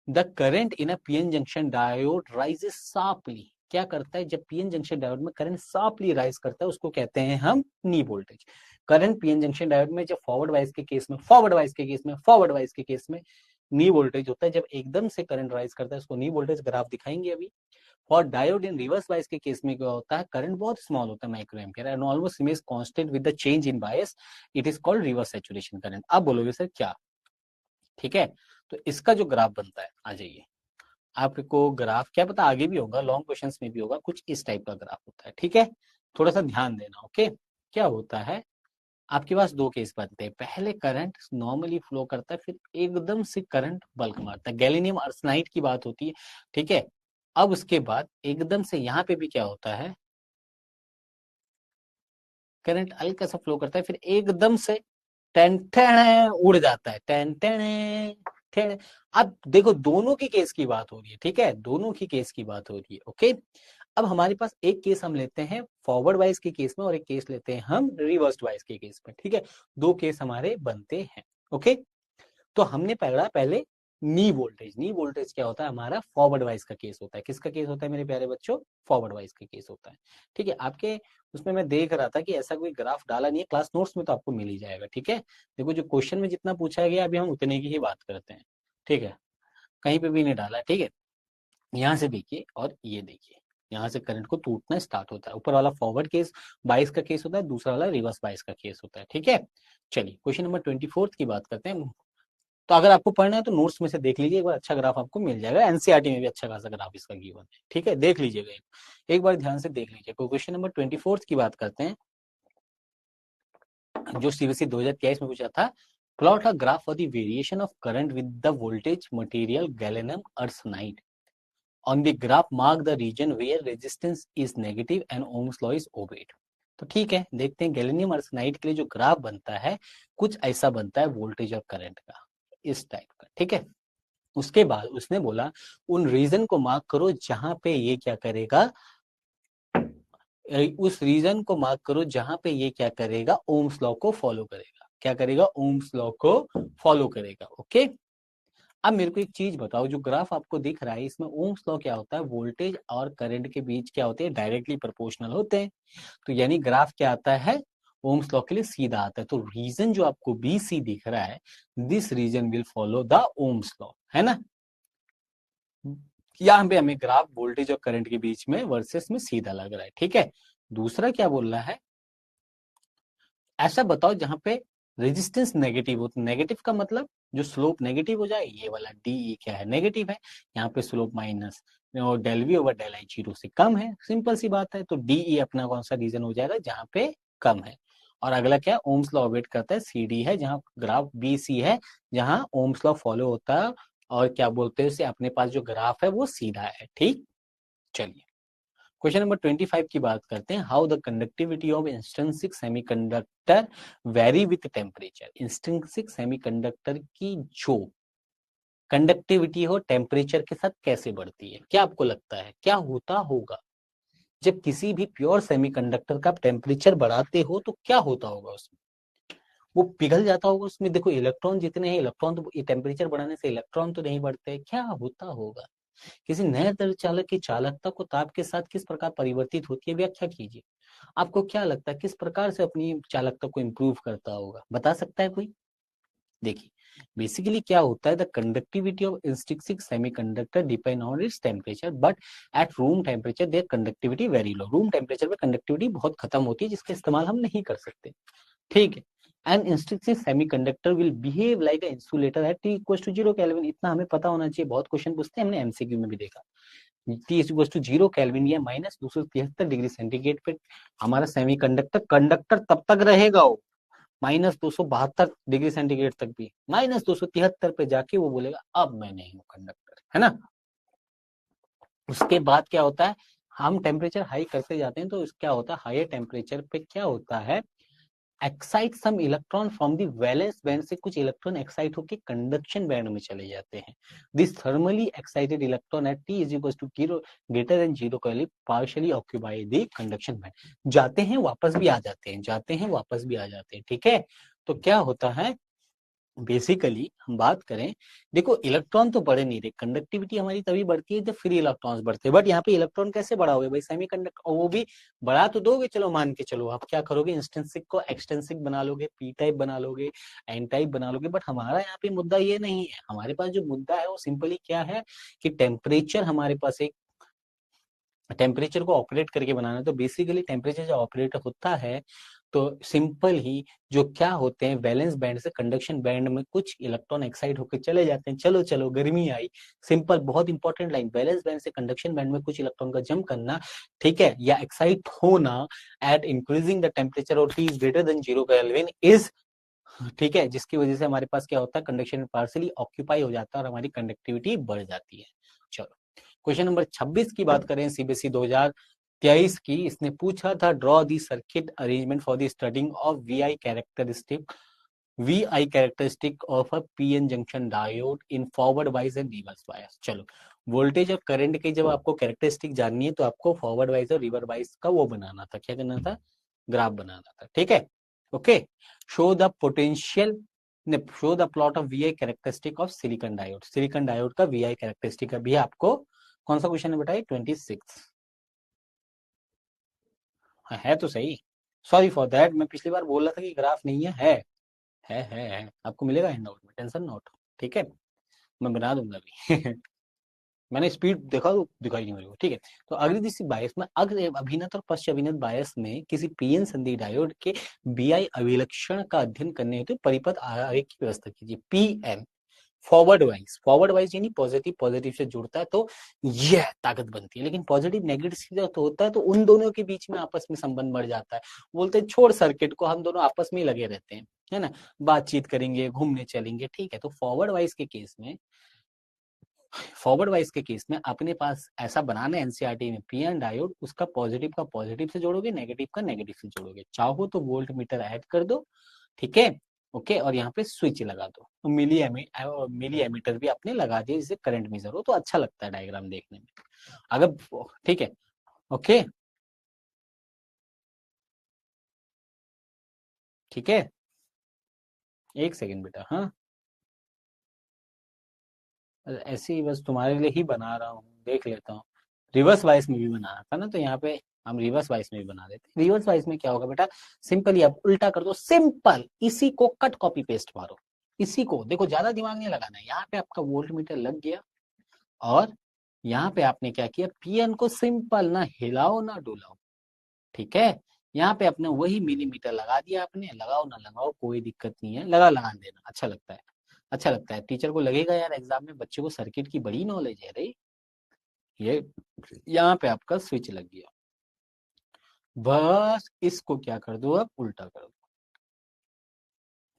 the current in a PN junction diode rises sharply, क्या करता है, जब पीएन जंक्शन डायोड में करंट शार्पली राइज करता है, उसको कहते हैं हम नी voltage. Current PN junction diode में जब फॉरवर्ड वाइज के केस में, फॉरवर्ड वाइज के केस में, फॉरवर्ड वाइज के केस में नी वोल्टेज होता है। जब एकदम से करंट राइज करता है, उसको नी वोल्टेज ग्राफ दिखाएंगे अभी। For diode in reverse bias के केस में क्या होता है, करंट बहुत स्मॉल होता है, micro ampere, and almost remains constant with the change in bias, it is called reverse saturation current. अब बोलोगे सर क्या, ठीक है, तो इसका जो ग्राफ बनता है, आ जाइए, आपको ग्राफ क्या पता आगे भी होगा, लॉन्ग क्वेश्चंस में भी होगा, कुछ इस टाइप का ग्राफ होता है। ठीक है, थोड़ा सा ध्यान देना, ओके। क्या होता है, आपके पास दो केस बनते हैं, पहले करंट नॉर्मली फ्लो करता है, फिर एकदम से करंट बल्क मारता है, गैलिनियम आर्सेनाइड की बात होती है। ठीक है, अब उसके बाद एकदम से यहाँ पे भी क्या होता है, करंट हल्का सा फ्लो करता है, फिर एकदम से टेन टेन उड़ जाता है, टेन टेन टेन। अब देखो दोनों की केस की बात हो रही है, ठीक है, दोनों की केस की बात हो रही है, ओके। अब हमारे पास एक केस हम लेते हैं फॉरवर्ड वाइज के केस में, और एक केस लेते हैं हम रिवर्स वाइज के केस में। ठीक है, दो केस हमारे बनते हैं, ओके। तो हमने पढ़ा पहले नी वोल्टेज। नी वोल्टेज क्या होता है, हमारा फॉरवर्ड वाइज का केस होता है। किसका केस होता है मेरे प्यारे बच्चों, फॉरवर्ड वाइज का केस होता है। ठीक है, आपके उसमें मैं देख रहा था कि ऐसा कोई ग्राफ डाला नहीं है, क्लास नोट्स में तो आपको मिल ही जाएगा। ठीक है, देखो जो क्वेश्चन में जितना पूछा गया अभी हम उतने की ही बात करते हैं। ठीक है, कहीं पे भी नहीं डाला। ठीक है, यहाँ से देखिए और ये देखिए, यहाँ से करंट को टूटना स्टार्ट होता है। ऊपर वाला फॉरवर्ड केस बाइस का केस होता है, दूसरा वाला रिवर्स बाइस का केस होता है। ठीक है, चलिए क्वेश्चन नंबर 24 की बात करते हैं। तो अगर आपको पढ़ना है तो नोट्स में से देख लीजिए, एक बार अच्छा ग्राफ आपको मिल जाएगा, एनसीईआरटी में भी अच्छा खासा ग्राफ इसका गिवन है। ठीक है, देख लीजिएगा, एक बार ध्यान से देख लीजिए। क्वेश्चन नंबर 24 की बात करते हैं, जो सीबीएसई 2023 में पूछा था। Plot a graph for the variation of current with the voltage material gallium arsenide on the graph, mark the region where resistance is negative and Ohm's law is obeyed. तो ठीक है, देखते हैं गैलियम आर्सेनाइड के लिए जो ग्राफ बनता है, कुछ ऐसा बनता है वोल्टेज और करंट का, इस टाइप का। ठीक है, उसके बाद उसने बोला उन रीजन को मार्क करो जहां पे ये क्या करेगा, उस रीजन को मार्क करो जहां पे ये क्या करेगा, ओम्स लॉ को फॉलो करेगा। क्या करेगा, ओम्स लॉ को फॉलो करेगा। ओके, अब मेरे को एक चीज बताओ, जो ग्राफ आपको दिख रहा है इसमें ओम्स लॉ क्या होता है, वोल्टेज और करंट के बीच क्या होते हैं, डायरेक्टली प्रोपोर्शनल होते हैं। तो यानी ग्राफ क्या आता है, ओम्स लॉ के लिए सीधा आता है। तो रीजन जो आपको बी सी दिख रहा है, this region will follow the Ohm's law, है ना। यहाँ पे हमें ग्राफ वोल्टेज और करंट के बीच में वर्सेस में सीधा लग रहा है, ठीक है। दूसरा क्या बोल रहा है, ऐसा बताओ जहां पे रेजिस्टेंस नेगेटिव हो। तो नेगेटिव का मतलब जो स्लोप नेगेटिव हो जाए, ये वाला डी ई क्या है, नेगेटिव है। यहाँ पे स्लोप माइनस और del V over del I zero से कम है, सिंपल सी बात है। तो डी ई अपना कौन सा रीजन हो जाएगा, जहां पे कम है। और अगला क्या, ओम्स लॉ वेट करता है, सी डी है, जहां ग्राफ बी सी है, जहां ओम्स लॉ फॉलो होता है। और क्या बोलते हैं उसे, अपने पास जो ग्राफ है वो सीधा है, ठीक। चलिए क्वेश्चन नंबर 25 की बात करते हैं। How the conductivity of intrinsic semiconductor very with temperature. Intrinsic semiconductor की जो कंडक्टिविटी हो टेम्परेचर के साथ कैसे बढ़ती है, क्या आपको लगता है क्या होता होगा जब किसी भी प्योर सेमीकंडक्टर का टेम्परेचर बढ़ाते हो, तो क्या होता होगा उसमें, वो पिघल जाता होगा उसमें। देखो इलेक्ट्रॉन जितने हैं, इलेक्ट्रॉन तो टेम्परेचर बढ़ाने से इलेक्ट्रॉन तो नहीं बढ़ते, क्या होता होगा। किसी नए दर चालक की चालकता को ताप के साथ किस प्रकार परिवर्तित होती है, व्याख्या कीजिए। आपको क्या लगता है किस प्रकार से अपनी चालकता को इम्प्रूव करता होगा, बता सकता है कोई। देखिए बेसिकली क्या होता है, the conductivity of intrinsic semiconductor depend on its temperature, but at room temperature their conductivity very low. Room temperature पे कंडक्टिविटी बहुत खत्म होती है, जिसका इस्तेमाल हम नहीं कर सकते, ठीक है। An intrinsic semiconductor will behave like a insulator at T equal to 0 kelvin. इतना हमें पता होना चाहिए, बहुत क्वेश्चन पूछते हैं, हमने एमसीक्यू में भी देखा। टी इक्वल टू 0 केल्विन या माइनस 273 डिग्री सेंटीग्रेड पे हमारा सेमीकंडक्टर कंडक्टर तब तक रहेगा, वो -272 डिग्री सेंटीग्रेड तक भी, -273 पे जाके वो बोलेगा अब मैं नहीं हूँ कंडक्टर, है ना। उसके बाद क्या होता है, हम टेम्परेचर हाई करते जाते हैं, तो क्या होता है, हायर टेम्परेचर पे क्या होता है, excite some electron from the valence band से कुछ इलेक्ट्रॉन एक्साइट होकर कंडक्शन बैंड में चले जाते हैं। This thermally excited electron at T is equal to greater than 0 kelvin partially occupy the conduction band. जाते हैं वापस भी आ जाते हैं, जाते हैं वापस भी आ जाते हैं, ठीक है। तो क्या होता है, बेसिकली हम बात करें, देखो इलेक्ट्रॉन तो बढ़े नहीं रहे, कंडक्टिविटी हमारी तभी बढ़ती है जब फ्री इलेक्ट्रॉन्स बढ़ते हैं। बट यहाँ पे इलेक्ट्रॉन कैसे बढ़ाओगे भाई, सेमीकंडक्टर, और वो भी बढ़ा तो दोगे, चलो मान के चलो, आप क्या करोगे, इंस्टेंसिक को एक्सटेंसिक बना लोगे, पी टाइप बना लोगे, एन टाइप बना लोगे। बट हमारा यहाँ पे मुद्दा ये नहीं है, हमारे पास जो मुद्दा है वो सिंपली क्या है कि टेम्परेचर हमारे पास एक, टेम्परेचर को ऑपरेट करके बनाना है। तो बेसिकली टेम्परेचर जो ऑपरेट होता है, तो सिंपल ही जो क्या होते हैं, वैलेंस बैंड से कंडक्शन बैंड में कुछ इलेक्ट्रॉन एक्साइट होकर चले जाते हैं। चलो चलो गर्मी आई, सिंपल बहुत इंपॉर्टेंट लाइन, वैलेंस बैंड से कंडक्शन बैंड में कुछ इलेक्ट्रॉन का जंप करना, ठीक है, या एक्साइट होना एट इंक्रीजिंग द टेम्परेचर और T is greater than 0 kelvin is, ठीक है, जिसकी वजह से हमारे पास क्या होता है, कंडक्शन पार्सली ऑक्यूपाई हो जाता है और हमारी कंडक्टिविटी बढ़ जाती है। चलो क्वेश्चन नंबर 26 की बात करें, सीबीएसई 2023 की, इसने पूछा था, draw the circuit arrangement for the studying of V I characteristic of a PN junction diode in forward wise and reverse bias. चलो वोल्टेज और करंट की जब आपको कैरेक्टरिस्टिक जाननी है, तो आपको फॉरवर्ड वाइज और रिवर्स वाइज का वो बनाना था, क्या करना था, ग्राफ बनाना था, ठीक है। Okay, show the potential, show the plot of V I characteristic of silicon diode. Silicon diode का वी आई कैरेक्टरिस्टिक अभी आपको कौन सा क्वेश्चन है बेटा, 26 है तो सही। सॉरी फॉर दैट, मैं पिछली बार बोल रहा था कि ग्राफ नहीं है। आपको मिलेगा हैंड आउट में, टेंशन नोट, ठीक है, मैं बना दूंगा अभी मैंने स्पीड देखा तो दिखाई नहीं मेरे को, ठीक है। तो अगली तीसरी बायस में अग्र अभिनत और पश्च अभिनत बायस में किसी पीएन संधि डायोड के बीआई अभिलक्षण का अध्ययन करने हेतु परिपथ आरेख की व्यवस्था कीजिए। पीएन फॉरवर्ड वाइज यानी पॉजिटिव पॉजिटिव से जुड़ता है तो यह ताकत बनती है, लेकिन पॉजिटिव नेगेटिव से जब होता है तो उन दोनों के बीच में आपस में संबंध बढ़ जाता है। बोलते हैं छोड़ सर्किट को, हम दोनों आपस में ही लगे रहते हैं, है ना, बातचीत करेंगे, घूमने चलेंगे, ठीक है। तो फॉरवर्ड वाइज के केस में अपने पास ऐसा बनाना है एनसीईआरटी में, पीएन डायोड, उसका पॉजिटिव का पॉजिटिव से जोड़ोगे, नेगेटिव का नेगेटिव से जोड़ोगे, चाहो तो वोल्ट मीटर ऐड कर दो, ठीक है। ओके, और यहाँ पे स्विच लगा दो, मिली एमीटर भी आपने लगा दिया जिससे करंट मेजर हो, तो अच्छा लगता है डायग्राम देखने में। अगर ठीक है, ओके, ठीक है, एक सेकेंड बेटा। हाँ, ऐसे ही बस तुम्हारे लिए ही बना रहा हूँ, देख लेता हूँ। रिवर्स वाइस में भी बनाना था ना, तो यहाँ पे हम रिवर्स वाइस में भी बना देते हैं। रिवर्स वाइस में क्या होगा बेटा, सिंपली आप उल्टा कर दो, सिंपल इसी को कट कॉपी पेस्ट मारो। इसी को देखो, ज्यादा दिमाग नहीं लगाना है। यहाँ पे आपका वोल्ट मीटर लग गया, और यहाँ पे आपने क्या किया, पीएन को सिंपल, ना हिलाओ ना डुलाओ, ठीक है। यहाँ पे अपने वही मिलीमीटर लगा दिया आपने, लगाओ ना लगाओ कोई दिक्कत नहीं है, लगा देना, अच्छा लगता है। अच्छा लगता है, टीचर को लगेगा यार एग्जाम में बच्चे को सर्किट की बड़ी नॉलेज है रे। ये यहाँ पे आपका स्विच लग गया, बस इसको क्या कर दो, अब उल्टा कर दो।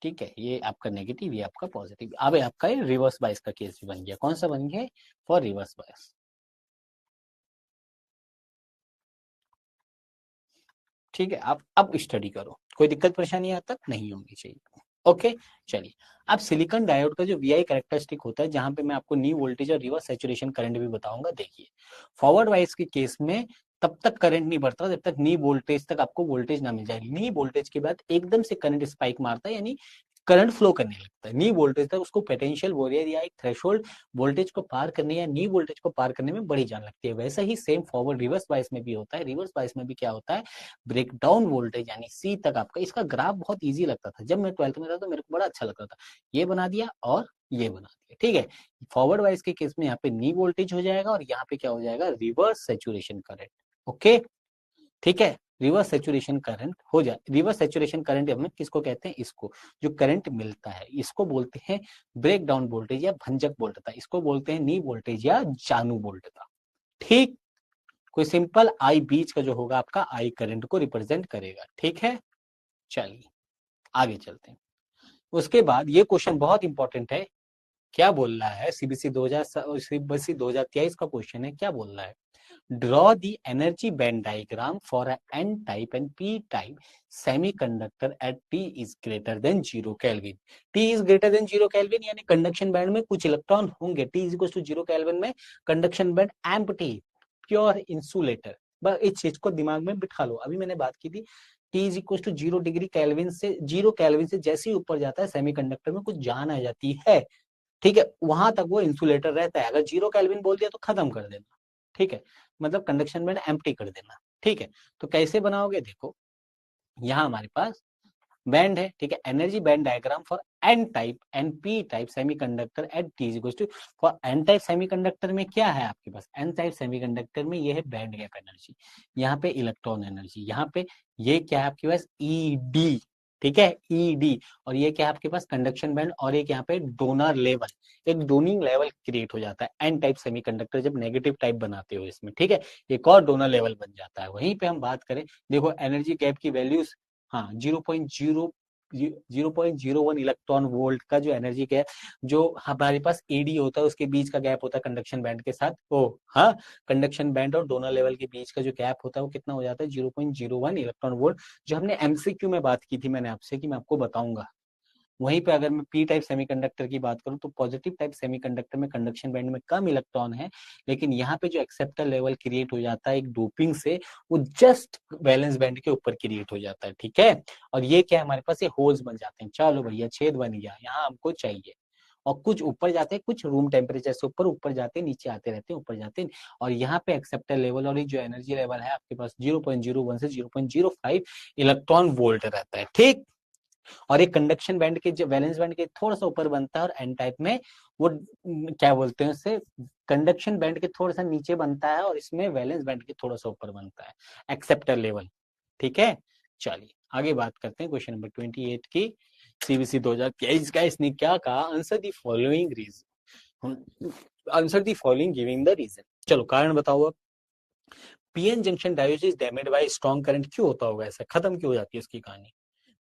ठीक है, ये आपका नेगेटिव, ये आपका पॉजिटिव। अब आपका ये रिवर्स बायस का केस भी बन गया। कौन सा बन गया, फॉर रिवर्स बायस। ठीक है, आप अब स्टडी करो, कोई दिक्कत परेशानी यहाँ तक नहीं होनी चाहिए। ओके, चलिए। अब सिलिकॉन डायोड का जो वीआई कैरेक्टरिस्टिक होता है, जहां पे मैं आपको न्यू वोल्टेज और रिवर्स सैचुरेशन करंट भी बताऊंगा। देखिए, फॉरवर्ड वाइज के केस में तब तक करंट नहीं बढ़ता जब तक नी वोल्टेज तक आपको वोल्टेज ना मिल जाए। नी वोल्टेज के बाद एकदम से करंट स्पाइक मारता है, यानी करंट फ्लो करने लगता है। नी वोल्टेज तक उसको पोटेंशियल वॉरियर या एक थ्रेशोल्ड वोल्टेज को पार करने या नी वोल्टेज को पार करने में बड़ी जान लगती है। वैसा ही सेम फॉरवर्ड रिवर्स बायस में भी होता है। रिवर्स बायस में भी क्या होता है, ब्रेकडाउन वोल्टेज यानी सी तक आपका, इसका ग्राफ बहुत इजी लगता था जब मैं 12th में था, तो मेरे को बड़ा अच्छा लगता था। ये बना दिया और ये बना दिया, ठीक है। फॉरवर्ड वाइज के केस में यहाँ पे नी वोल्टेज हो जाएगा, और यहाँ पे क्या हो जाएगा, रिवर्स सेचुरेशन करंट। ओके, ठीक है। रिवर्स सेचुरेशन करंट हो जाए, रिवर्स सेचुरेशन करंट हम किसको कहते हैं, इसको जो करंट मिलता है इसको बोलते हैं ब्रेक डाउन वोल्टेज या भंजक वोल्टता, इसको बोलते हैं नी वोल्टेज या जानू वोल्टता। ठीक, कोई सिंपल आई बीच का जो होगा आपका आई करंट को रिप्रेजेंट करेगा, ठीक है। चलिए आगे चलते हैं। उसके बाद ये क्वेश्चन बहुत इंपॉर्टेंट है। क्या बोल रहा है, सीबीएसई 2023 का क्वेश्चन है। क्या बोल रहा है, draw the energy band diagram for N type and P type semiconductor at T is greater than 0 kelvin. T is greater than 0 kelvin यानी कंडक्शन बैंड में कुछ इलेक्ट्रॉन होंगे। T is equal to 0 kelvin में conduction band empty, pure insulator. बस इस चीज को दिमाग में बिठा लो। अभी मैंने बात की थी, T is equal to 0 degree kelvin से, 0 केल्विन से जैसे ही ऊपर जाता है सेमीकंडक्टर में कुछ जान आ जाती है, ठीक है। वहां तक वो इंसुलेटर रहता है। अगर 0 केल्विन बोल दिया तो खत्म कर देना, ठीक है, मतलब कंडक्शन बैंड एम्प्टी कर देना, ठीक है। तो कैसे बनाओगे, देखो यहाँ हमारे पास बैंड है, ठीक है। Energy band diagram for N type and P type semiconductor at T is equal to, for N type semiconductor में क्या है आपके पास, एन टाइप सेमीकंडक्टर में ये है बैंड गैप एनर्जी, यहाँ पे इलेक्ट्रॉन एनर्जी, यहाँ पे ये क्या है आपके पास, ई डी, ठीक है, ई डी। और ये क्या है आपके पास, कंडक्शन बैंड, और एक यहाँ पे डोनर लेवल, एक डोनिंग लेवल क्रिएट हो जाता है एन टाइप सेमीकंडक्टर जब नेगेटिव टाइप बनाते हो इसमें, ठीक है। एक और डोनर लेवल बन जाता है। वहीं पे हम बात करें, देखो एनर्जी गैप की वैल्यूज, हाँ 0.01 इलेक्ट्रॉन वोल्ट का जो एनर्जी गैप, जो हमारे पास एडी होता है उसके बीच का गैप होता है कंडक्शन बैंड के साथ, ओ हाँ, कंडक्शन बैंड और डोनर लेवल के बीच का जो गैप होता है वो कितना हो जाता है, 0.01 इलेक्ट्रॉन वोल्ट। जो हमने एमसीक्यू में बात की थी मैंने आपसे कि मैं आपको बताऊंगा। वहीं पे अगर मैं पी टाइप सेमीकंडक्टर की बात करूं, तो पॉजिटिव टाइप सेमीकंडक्टर में कंडक्शन बैंड में कम इलेक्ट्रॉन है, लेकिन यहाँ पे जो एक्सेप्टर लेवल क्रिएट हो जाता है एक डोपिंग से, वो जस्ट वैलेंस बैंड के ऊपर क्रिएट हो जाता है, ठीक है। और ये क्या है, हमारे पास ये होल्स बन जाते हैं। चलो भैया, छेद बन गया, यहाँ हमको चाहिए। और कुछ ऊपर जाते हैं, कुछ रूम टेम्परेचर से ऊपर ऊपर जाते हैं, नीचे आते रहते हैं, ऊपर जाते हैं। और यहाँ पे एक्सेप्टर लेवल और ये जो एनर्जी लेवल है आपके पास 0.01 से 0.05 इलेक्ट्रॉन वोल्ट रहता है, ठीक। और एक कंडक्शन बैंड के जो वैलेंस बैंड के थोड़ा सा ऊपर बनता है, और एन टाइप में वो क्या बोलते हैं उससे, कंडक्शन बैंड के थोड़ा सा नीचे बनता है, और इसमें वैलेंस बैंड के थोड़ा सा ऊपर बनता है, एक्सेप्टर लेवल, ठीक है। चलिए आगे बात करते हैं क्वेश्चन नंबर 28 की। सीबीएसई 2023 का इसने क्या कहा, answer the following reason, answer the following giving the reason. चलो कारण बताओ अब। PN junction diode is damaged by strong current, क्यों होता होगा ऐसा, खत्म क्यों हो जाती है उसकी कहानी।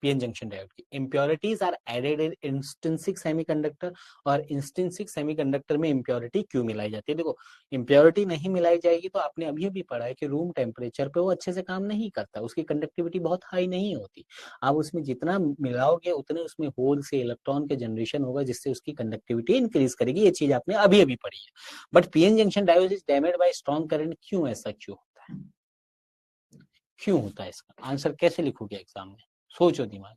पीएन जंक्शन डायोड की impurities are added in intrinsic semiconductor, और इंस्टेंसिक सेमीकंडक्टर में इम्प्योरिटी क्यों मिलाई जाती है। देखो, इम्प्योरिटी नहीं मिलाई जाएगी तो आपने अभी अभी पढ़ा है कि रूम टेम्परेचर पे वो अच्छे से काम नहीं करता, उसकी कंडक्टिविटी बहुत हाई नहीं होती। आप उसमें जितना मिलाओगे उतने उसमें होल से इलेक्ट्रॉन के जनरेशन होगा, जिससे उसकी कंडक्टिविटी इंक्रीज करेगी। ये चीज आपने अभी अभी पढ़ी है। But PN junction diode is damaged by strong current, क्यों ऐसा क्यों होता है, क्यों होता है, इसका आंसर कैसे लिखोगे एग्जाम में, सोचो दिमाग।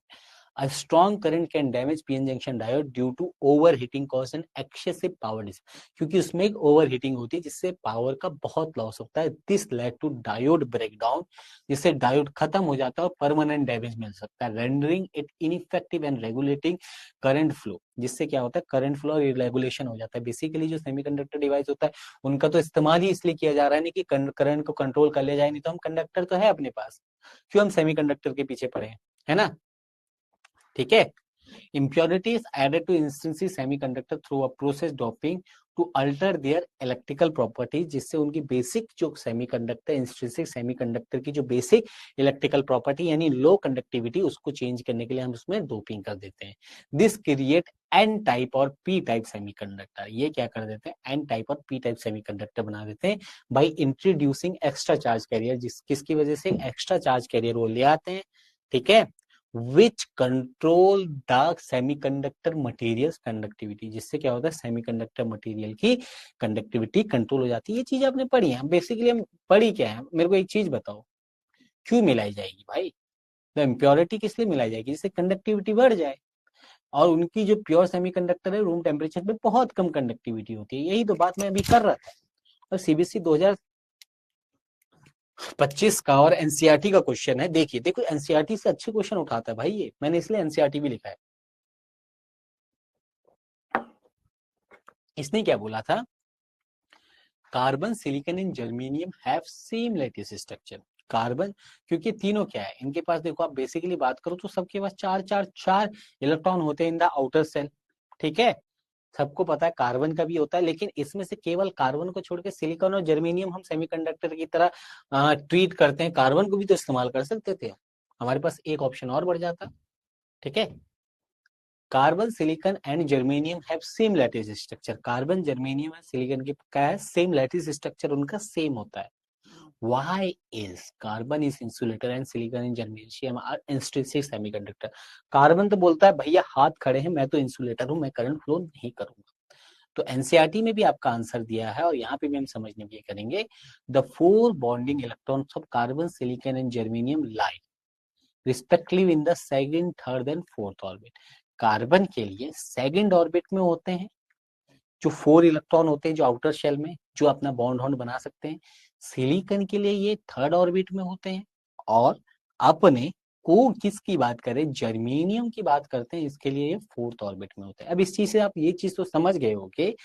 A strong current can damage PN junction diode due to overheating cause and excessive power dissipation, क्योंकि उसमें एक ओवरहीटिंग होती है जिससे पावर का बहुत लॉस होता है. This lead to diode breakdown, जिससे डायोड खत्म हो जाता है और परमानेंट डैमेज मिल सकता है, rendering it ineffective and regulating current flow, जिससे क्या होता है करंट फ्लो और रेगुलेशन हो जाता है. बेसिकली जो सेमीकंडक्टर डिवाइस होता है उनका तो इस्तेमाल ही इसलिए किया जा रहा है नहीं कि करंट को कंट्रोल कर लिया जाए, नहीं तो हम कंडक्टर तो है अपने पास, क्यों हम सेमीकंडक्टर के पीछे पड़े हैं, है ना. ठीक है. Impurities added to intrinsic semiconductor through a process doping to alter their electrical properties, जिससे उनकी बेसिक जो सेमीकंडक्टर इंट्रिंसिक सेमीकंडक्टर की जो बेसिक इलेक्ट्रिकल प्रॉपर्टी यानी लो कंडक्टिविटी उसको चेंज करने के लिए हम उसमें डोपिंग कर देते हैं. दिस क्रिएट एन टाइप और पी टाइप सेमीकंडक्टर. ये क्या कर देते हैं एन टाइप और पी टाइप सेमीकंडक्टर बना देते हैं by introducing extra charge carrier, किसकी वजह से एक्स्ट्रा चार्ज कैरियर वो ले आते हैं. ठीक है. Which control the semiconductor materials conductivity, जिससे क्या होता है सेमीकंडक्टर मटेरियल की कंडक्टिविटी कंट्रोल हो जाती है. ये चीज आपने पढ़ी है. बेसिकली हम पढ़ी क्या है, मेरे को एक चीज बताओ, क्यों मिलाई जाएगी भाई. तो इम्प्योरिटी किस लिए मिलाई जाएगी, जिससे कंडक्टिविटी बढ़ जाए. और उनकी जो प्योर सेमीकंडक्टर है रूम टेम्परेचर पे बहुत कम कंडक्टिविटी होती है. यही तो बात मैं अभी कर रहा था. और सीबीएसई 2025 का और एनसीईआरटी का क्वेश्चन है. देखिए देखो एनसीईआरटी से अच्छे क्वेश्चन उठाता है भाई ये, मैंने इसलिए एनसीईआरटी भी लिखा है. इसने क्या बोला था, carbon silicon and germanium have same lattice structure. Carbon, क्योंकि तीनों क्या है इनके पास, देखो आप बेसिकली बात करो तो सबके पास चार चार चार इलेक्ट्रॉन होते हैं इन द आउटर सेल. ठीक है. सबको पता है कार्बन का भी होता है, लेकिन इसमें से केवल कार्बन को छोड़ के सिलिकॉन और जर्मेनियम हम सेमीकंडक्टर की तरह ट्रीट करते हैं. कार्बन को भी तो इस्तेमाल कर सकते थे, हमारे पास एक ऑप्शन और बढ़ जाता. ठीक है. Carbon silicon and germanium have same lattice structure. Carbon germanium और सिलिकॉन की क्या है सेम लैटिस स्ट्रक्चर उनका सेम होता है. Why is carbon is insulator and silicon and germanium are intrinsic semiconductor? Carbon तो बोलता है भैया हाथ खड़े हैं, मैं तो इंसुलेटर हूं, मैं करंट फ्लो नहीं करूंगा. तो एनसीईआरटी में भी आपका आंसर दिया है और यहाँ पे भी हम समझने की करेंगे. The four bonding electrons of carbon silicon and germanium lie respectively in the second third and fourth orbit. Carbon के लिए सेकंड ऑर्बिट में होते हैं जो 4 इलेक्ट्रॉन होते हैं जो आउटर शेल में जो अपना बॉन्ड हॉन्ड बना सकते हैं. सिलिकॉन के लिए ये थर्ड ऑर्बिट में होते हैं. और अपने को किसकी बात करें, जर्मेनियम की बात करते हैं, इसके लिए ये फोर्थ ऑर्बिट में होते हैं. अब इस चीज से आप ये चीज तो समझ गए होगे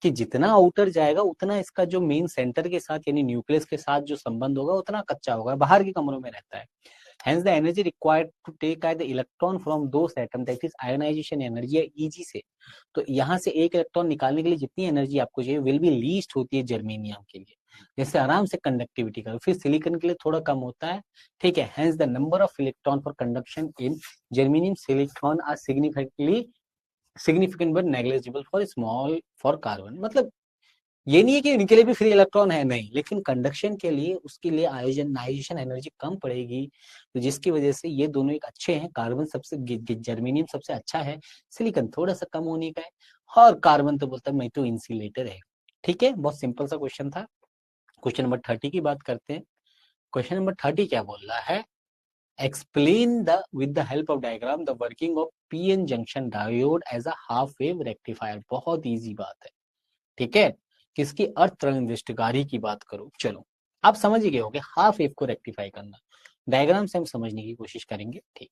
कि जितना आउटर जाएगा उतना इसका जो मेन सेंटर के साथ यानी न्यूक्लियस के साथ जो संबंध होगा उतना कच्चा होगा, बाहर के कमरों में रहता है. Hence the energy required to take the electron from those atoms, that is ionization energy या Eg से. तो यहाँ से एक इलेक्ट्रॉन निकालने के लिए जितनी एनर्जी आपको चाहिए विल बी लीस्ट होती है जर्मेनियम के लिए, जैसे आराम से कंडक्टिविटी का. फिर सिलिकॉन के लिए थोड़ा कम होता है. ठीक है. Hence the number of electron for conduction in germanium silicon are significant but negligible for small for carbon. मतलब ये नहीं है कि इनके लिए भी फ्री इलेक्ट्रॉन है, नहीं, लेकिन कंडक्शन के लिए उसके लिए आयोजनाइजेशन एनर्जी कम पड़ेगी, तो जिसकी वजह से ये दोनों एक अच्छे हैं. कार्बन सबसे जर्मेनियम सबसे अच्छा है, सिलिकॉन थोड़ा सा कम होने का है, और कार्बन तो बोलता है मैं तो इंसुलेटर है. ठीक है. बहुत सिंपल सा क्वेश्चन था. क्वेश्चन नंबर 30 की बात करते हैं. क्वेश्चन नंबर 30 क्या बोल रहा है, explain the with the help of diagram the working of PN junction diode as a half wave rectifier. बहुत इजी बात है. ठीक है. किसकी, अर्थ तरंग दृष्टिकारी की बात करो. चलो आप समझ ही गए होगे हाफ वेव को रेक्टिफाई करना. डायग्राम से हम समझने की कोशिश करेंगे. ठीक.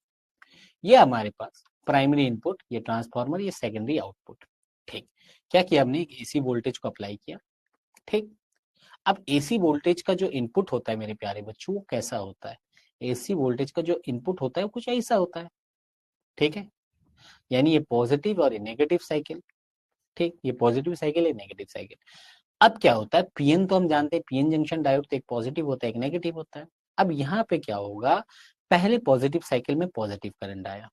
ये हमारे पास प्राइमरी इनपुट, ये ट्रांसफार्मर, ये सेकेंडरी आउटपुट. ठीक. क्या किया हमने, एसी वोल्टेज को अप्लाई किया. ठीक. अब एसी वोल्टेज का जो इनपुट होता है मेरे प्यारे बच्चों वो कैसा होता है, एसी वोल्टेज का जो इनपुट होता है वो कुछ ऐसा होता है. ठीक है. यानी ये पॉजिटिव और ये नेगेटिव साइकिल. ठीक. ये पॉजिटिव साइकिल है, नेगेटिव साइकिल. अब क्या होता है, पीएन तो हम जानते हैं, पीएन जंक्शन डायोड तो एक पॉजिटिव होता है एक नेगेटिव होता है. अब यहाँ पे क्या होगा, पहले पॉजिटिव साइकिल में पॉजिटिव करंट आया,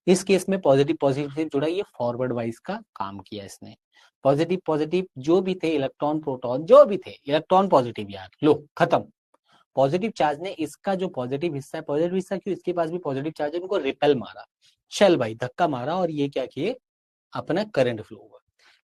इस केस में पॉजिटिव पॉजिटिव से जुड़ा, ये फॉरवर्ड वाइज का काम किया इसने. पॉजिटिव पॉजिटिव जो भी थे इलेक्ट्रॉन प्रोटॉन जो भी थे, इलेक्ट्रॉन पॉजिटिव, यार लो खत्म. पॉजिटिव चार्ज ने इसका जो पॉजिटिव हिस्सा है, पॉजिटिव हिस्सा क्यों, इसके पास भी पॉजिटिव चार्ज है, उनको रिपेल मारा, चल भाई धक्का मारा, और ये क्या किए, अपना करंट फ्लो हुआ.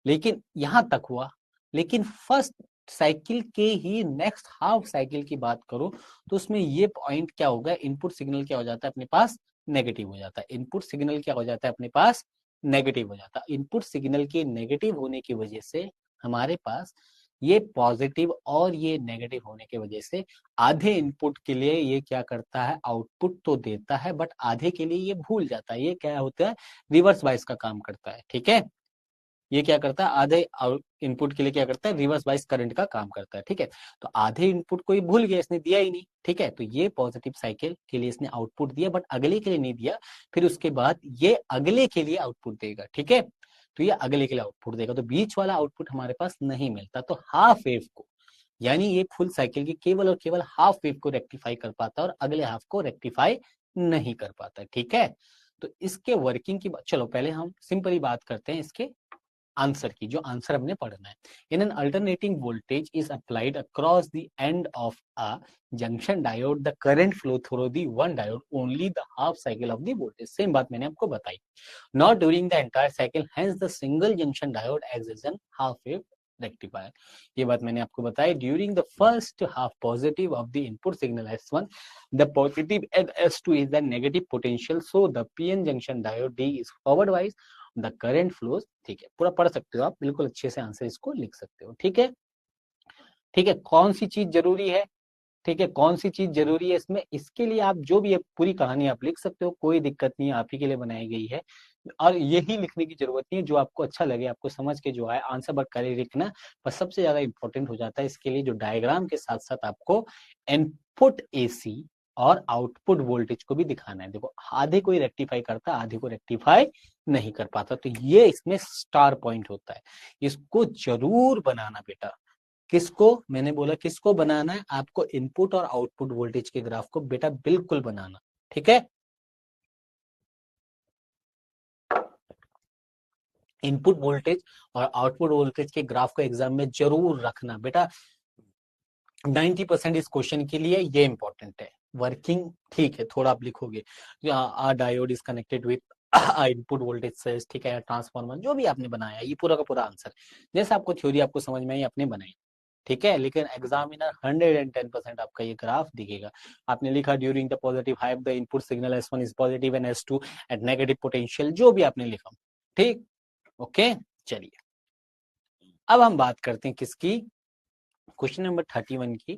लेकिन यहां तक हुआ, लेकिन फर्स्ट साइकिल के ही नेक्स्ट हाफ साइकिल की बात करो तो उसमें ये पॉइंट क्या होगा, इनपुट सिग्नल क्या हो जाता है अपने पास नेगेटिव हो जाता है। इनपुट सिग्नल क्या हो जाता है अपने पास, नेगेटिव हो जाता है। इनपुट सिग्नल के नेगेटिव होने की वजह से हमारे पास ये पॉजिटिव और ये नेगेटिव होने की वजह से आधे इनपुट के लिए ये क्या करता है, आउटपुट तो देता है बट आधे के लिए ये भूल जाता है। ये क्या होता है, रिवर्स बायस का काम करता है। ठीक है, ये क्या करता है, आधे इनपुट के लिए क्या करता है, रिवर्स बायस करंट का काम करता है। ठीक है, तो आधे इनपुट को ये भूल गया, इसने दिया ही नहीं। ठीक है, तो ये पॉजिटिव साइकिल के लिए इसने आउटपुट दिया बट अगले के लिए नहीं दिया। फिर उसके बाद ये अगले के लिए आउटपुट देगा। ठीक है, तो ये अगले के लिए आउटपुट देगा, तो बीच वाला आउटपुट हमारे पास नहीं मिलता। तो हाफ वेव को, यानी ये फुल साइकिल की केवल और केवल हाफ वेव को रेक्टिफाई कर पाता है और अगले हाफ को रेक्टिफाई नहीं कर पाता। ठीक है, तो इसके वर्किंग की बात, चलो पहले हम सिंपली बात करते हैं इसके आंसर की, जो आंसर हमने पढ़ना है। In an alternating voltage is applied across the end of a junction diode, the current flow through the one diode only the half cycle of the voltage. Same बात मैंने आपको बताई, not during the entire cycle, hence the single junction diode acts an half wave rectifier. ये बात मैंने आपको बताई। During the first half positive of the input signal S1, the positive at S2 is the negative potential, so the PN junction diode D is forward wise, the current flows. ठीक है, पूरा पढ़ सकते हो आप, बिल्कुल अच्छे से आंसर इसको लिख सकते हो। ठीक है, ठीक है, कौन सी चीज जरूरी है, ठीक है, कौन सी चीज जरूरी है इसमें, इसके लिए आप जो भी है पूरी कहानी आप लिख सकते हो, कोई दिक्कत नहीं है, आप ही के लिए बनाई गई है। और यही लिखने की जरूरत नहीं है, जो आपको अच्छा लगे, आपको समझ के जो आए आंसर बट करे लिखना। पर सबसे ज्यादा इंपॉर्टेंट हो जाता है इसके लिए जो डायग्राम के साथ साथ आपको इनपुट एसी और आउटपुट वोल्टेज को भी दिखाना है। देखो आधे को ही रेक्टिफाई करता, आधे को रेक्टिफाई नहीं कर पाता, तो ये इसमें स्टार पॉइंट होता है। इसको जरूर बनाना बेटा। किसको, मैंने बोला किसको बनाना है, आपको इनपुट और आउटपुट वोल्टेज के ग्राफ को बेटा बिल्कुल बनाना। ठीक है, इनपुट वोल्टेज और आउटपुट वोल्टेज के ग्राफ को एग्जाम में जरूर रखना बेटा। 90% इस क्वेश्चन के लिए ये इंपॉर्टेंट है। वर्किंग ठीक है, थोड़ा आप लिखोगे, a diode is connected with input voltage cells, ठीक है, ट्रांसफॉर्मर, जो भी आपने बनाया ये पूरा का पूरा आंसर जैसे आपको थ्योरी आपको समझ में आई आपने बनाई। ठीक है, लेकिन एग्जामिनर 110% आपका ये ग्राफ दिखेगा। आपने लिखा during the positive half the input signal S1 is positive and S2 at negative potential, जो भी आपने लिखा। ठीक, ओके, चलिए अब हम बात करते हैं किसकी, क्वेश्चन नंबर 31 की।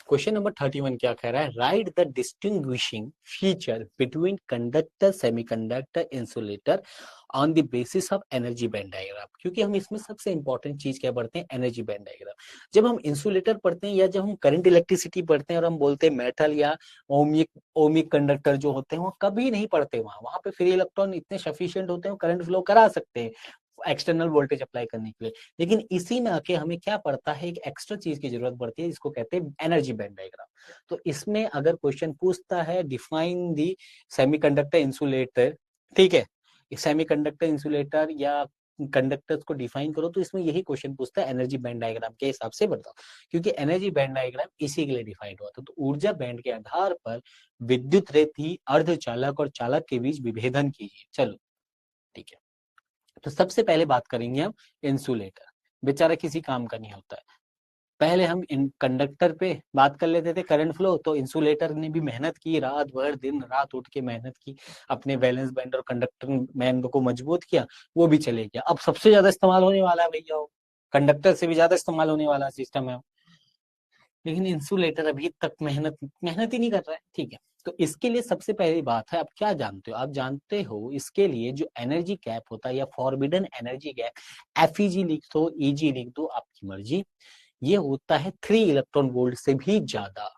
क्वेश्चन नंबर 31 क्या कह रहा है, right the distinguishing feature between conductor semiconductor insulator on the basis of energy band diagram. क्योंकि हम इसमें सबसे इंपॉर्टेंट चीज क्या पढ़ते हैं, एनर्जी बैंड डायग्राम। जब हम इंसुलेटर पढ़ते हैं या जब हम करंट इलेक्ट्रिसिटी पढ़ते हैं और हम बोलते हैं मेटल या ओमिक ओमिक कंडक्टर जो होते हैं वो कभी नहीं पढ़ते, वहां पे फ्री इलेक्ट्रॉन इतने सफिशिएंट होते हैं, करंट फ्लो करा सकते हैं एक्सटर्नल वोल्टेज अप्लाई करने के लिए। लेकिन इसी में आके हमें क्या पड़ता है, एक एक्स्ट्रा चीज की जरूरत पड़ती है जिसको कहते हैं एनर्जी बैंड डायग्राम। तो इसमें अगर क्वेश्चन पूछता है डिफाइन दी सेमीकंडक्टर इंसुलेटर, ठीक है, सेमीकंडक्टर इंसुलेटर या कंडक्टर्स को डिफाइन करो, तो इसमें यही क्वेश्चन पूछता है एनर्जी बैंड डायग्राम के हिसाब से बताओ। क्योंकि एनर्जी बैंड डायग्राम इसी के लिए डिफाइन हुआ था। तो ऊर्जा बैंड के आधार पर विद्युत रेखी अर्धचालक और चालक के बीच विभेदन कीजिए। चलो ठीक है, तो सबसे पहले बात करेंगे हम इंसुलेटर, बेचारा किसी काम का नहीं होता है। पहले हम इन कंडक्टर पे बात कर लेते थे करंट फ्लो, तो इंसुलेटर ने भी मेहनत की, रात भर दिन रात उठ के मेहनत की, अपने वैलेंस बैंड और कंडक्टर बैंड को मजबूत किया, वो भी चले गया। अब सबसे ज्यादा इस्तेमाल होने वाला है भैया, कंडक्टर से भी ज्यादा इस्तेमाल होने वाला सिस्टम है, लेकिन इंसुलेटर अभी तक मेहनत मेहनत ही नहीं कर रहा है। ठीक है, तो इसके लिए सबसे पहली बात है, आप क्या जानते हो, आप जानते हो इसके लिए जो एनर्जी कैप होता है या फॉरबिडन एनर्जी गैप, एफईजी लिख दो, ईजी लिख दो, आपकी मर्जी, ये होता है 3 इलेक्ट्रॉन वोल्ट से भी ज्यादा।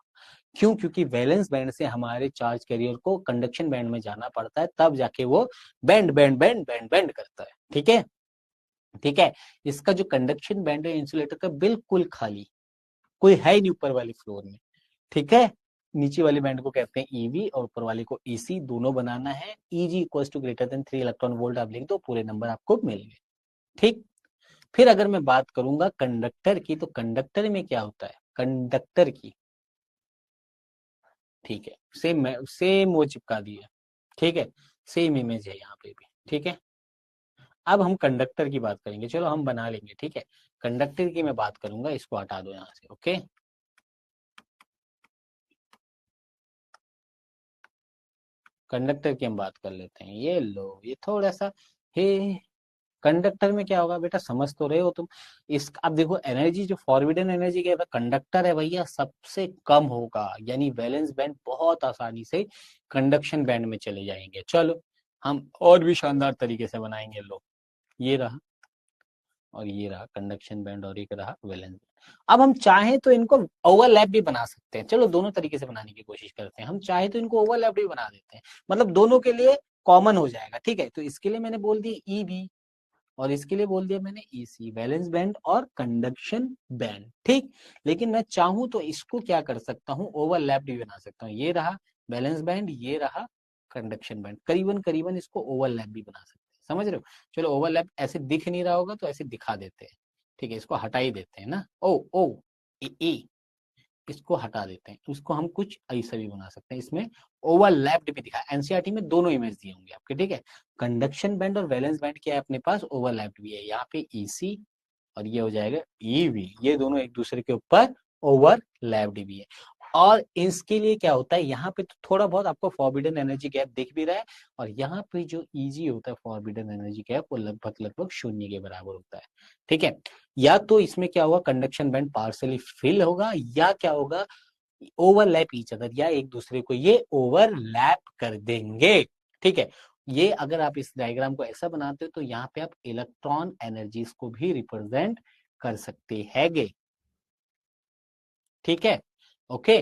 क्यों, क्योंकि वैलेंस बैंड से हमारे चार्ज कैरियर को कंडक्शन बैंड में जाना पड़ता है, तब जाके वो band band band band band करता है। ठीक है, ठीक है, इसका जो कंडक्शन बैंड है इंसुलेटर का बिल्कुल खाली, कोई है ही नहीं ऊपर वाले फ्लोर में। ठीक है, नीचे वाले बैंड को कहते हैं ईवी और ऊपर वाले को ईसी, दोनों बनाना है। EG equals to greater than 3 electron volt आप लिख दो, पूरे नंबर आपको मिल गए। ठीक, फिर अगर मैं बात करूंगा कंडक्टर की, तो कंडक्टर में क्या होता है, कंडक्टर की, ठीक है, सेम सेम वो चिपका दिया, ठीक है, सेम इमेज है यहाँ पे भी। ठीक है, अब हम कंडक्टर की बात करेंगे, चलो हम बना लेंगे। ठीक है, कंडक्टर की मैं बात करूंगा, इसको हटा दो यहाँ से, ओके। कंडक्टर की हम बात कर लेते हैं। ये लो, ये थोड़ा सा, हे, कंडक्टर में क्या होगा बेटा, समझ तो रहे हो तुम। इस अब देखो, एनर्जी जो फॉरबिडन एनर्जी क्या है, कंडक्टर है भैया, सबसे कम होगा, यानी वैलेंस बैंड बहुत आसानी से कंडक्शन बैंड में चले जाएंगे। चलो हम और भी शानदार तरीके से बनाएंगे। लो, ये रहा और ये रहा कंडक्शन बैंड, और एक रहा वैलेंस बैंड। अब हम चाहें तो इनको ओवरलैप भी बना सकते हैं। चलो दोनों तरीके से बनाने की कोशिश करते हैं। हम चाहे तो इनको ओवरलैप भी बना देते हैं, मतलब दोनों के लिए कॉमन हो जाएगा। ठीक है, तो इसके लिए मैंने बोल दिया ई बी, और इसके लिए बोल दिया मैंने ईसी, वैलेंस बैंड और कंडक्शन बैंड। ठीक, लेकिन मैं चाहूं तो इसको क्या कर सकता हूं, ओवरलैप भी बना सकता हूं। ये रहा वैलेंस बैंड, ये रहा कंडक्शन बैंड, करीबन करीबन इसको ओवरलैप भी बना सकते हैं। समझ रहे हो? चलो, ओवरलैप ऐसे दिख नहीं रहा होगा तो ऐसे दिखा देते हैं। ठीक है, इसको हटा ही देते हैं ना, ओ ओ ए, इसको हटा देते हैं, उसको हम कुछ ऐसा भी बना सकते हैं। इसमें ओवरलैप्ड भी दिखा, एनसीईआरटी में दोनों इमेज दिए होंगे आपके। ठीक है, कंडक्शन बैंड और वैलेंस बैंड क्या है अपने पास, ओवरलैप्ड भी है। यहाँ पे ईसी और ये हो जाएगा ईवी, ये दोनों एक दूसरे के ऊपर ओवरलैप्ड भी है। और इसके लिए क्या होता है, यहाँ पे तो थोड़ा बहुत आपको फॉरबिडन एनर्जी गैप दिख भी रहा है, और यहाँ पे जो ईजी होता है फॉरबिडन एनर्जी गैप, वो लगभग लगभग शून्य के बराबर होता है। ठीक है, या तो इसमें क्या होगा, कंडक्शन बैंड पार्सली फिल होगा, या क्या होगा, ओवरलैप ईच अदर, या एक दूसरे को ये ओवरलैप कर देंगे। ठीक है, ये अगर आप इस डायग्राम को ऐसा बनाते हो तो यहाँ पे आप इलेक्ट्रॉन एनर्जीज को भी रिप्रेजेंट कर सकते हैंगे। ठीक है, okay.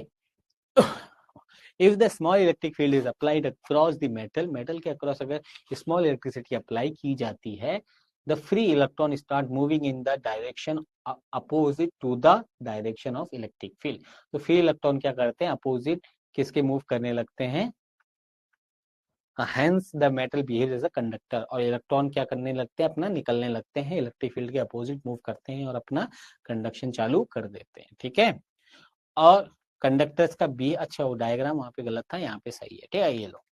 If the small electric field is applied across the metal, metal के अक्रॉस अगर स्मॉल इलेक्ट्रिसिटी अप्लाई की जाती है, the free electron start moving in the direction opposite to the direction of electric field. तो फ्री इलेक्ट्रॉन क्या करते हैं, अपोजिट किसके मूव करने लगते हैं, hence the metal behave as a conductor, और इलेक्ट्रॉन क्या करने लगते हैं, अपना निकलने लगते हैं, इलेक्ट्रिक फील्ड के अपोजिट मूव करते हैं और अपना कंडक्शन चालू कर देते हैं। ठीक है, और कंडक्टर्स का बी, अच्छा वो डायग्राम वहां पे गलत था, यहाँ पे सही है। ठीक है, ये लो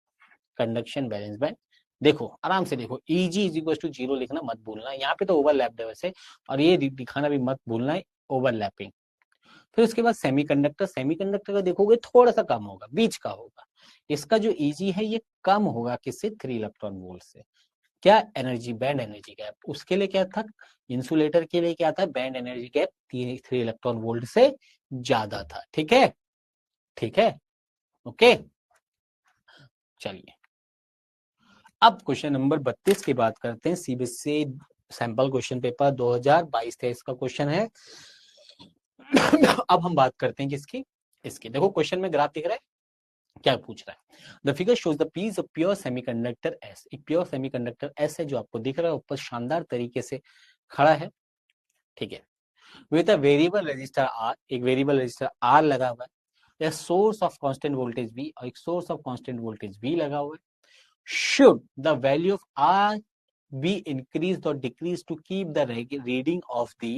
कंडक्शन बैलेंस बैंड, देखो आराम से देखो, Eg इज इक्वल टू 0 लिखना मत भूलना, यहाँ पे तो ओवरलैप्ड है वैसे, और ये दिखाना भी मत भूलना है, ओवरलैपिंग। फिर उसके बाद सेमीकंडक्टर, सेमीकंडक्टर का देखोगे थोड़ा सा कम होगा, बीच का होगा। इसका जो Eg है ये कम होगा किससे, 3 इलेक्ट्रॉन वोल्ट से। क्या एनर्जी, बैंड एनर्जी गैप, उसके लिए क्या था, इंसुलेटर के लिए क्या था, band energy gap 3 electron volt से ज्यादा था। ठीक है, ठीक है, ओके। चलिए, अब क्वेश्चन नंबर 32 की बात करते हैं, सीबीएसई सैंपल क्वेश्चन पेपर 2022-23 का क्वेश्चन है। अब हम बात करते हैं किसकी, इसकी। देखो क्वेश्चन में ग्राफ दिख रहा है, क्या पूछ रहा है, the figure shows the piece of pure semiconductor S, एक प्योर सेमीकंडक्टर एस है जो आपको दिख रहा है ऊपर शानदार तरीके से खड़ा है। ठीक है, with a variable resistor R, एक वेरिएबल रजिस्टर आर लगा हुआ है, source of constant voltage V, और एक source of constant voltage V लगा हुआ है। Should the value of R be increased or decreased to keep the reading of the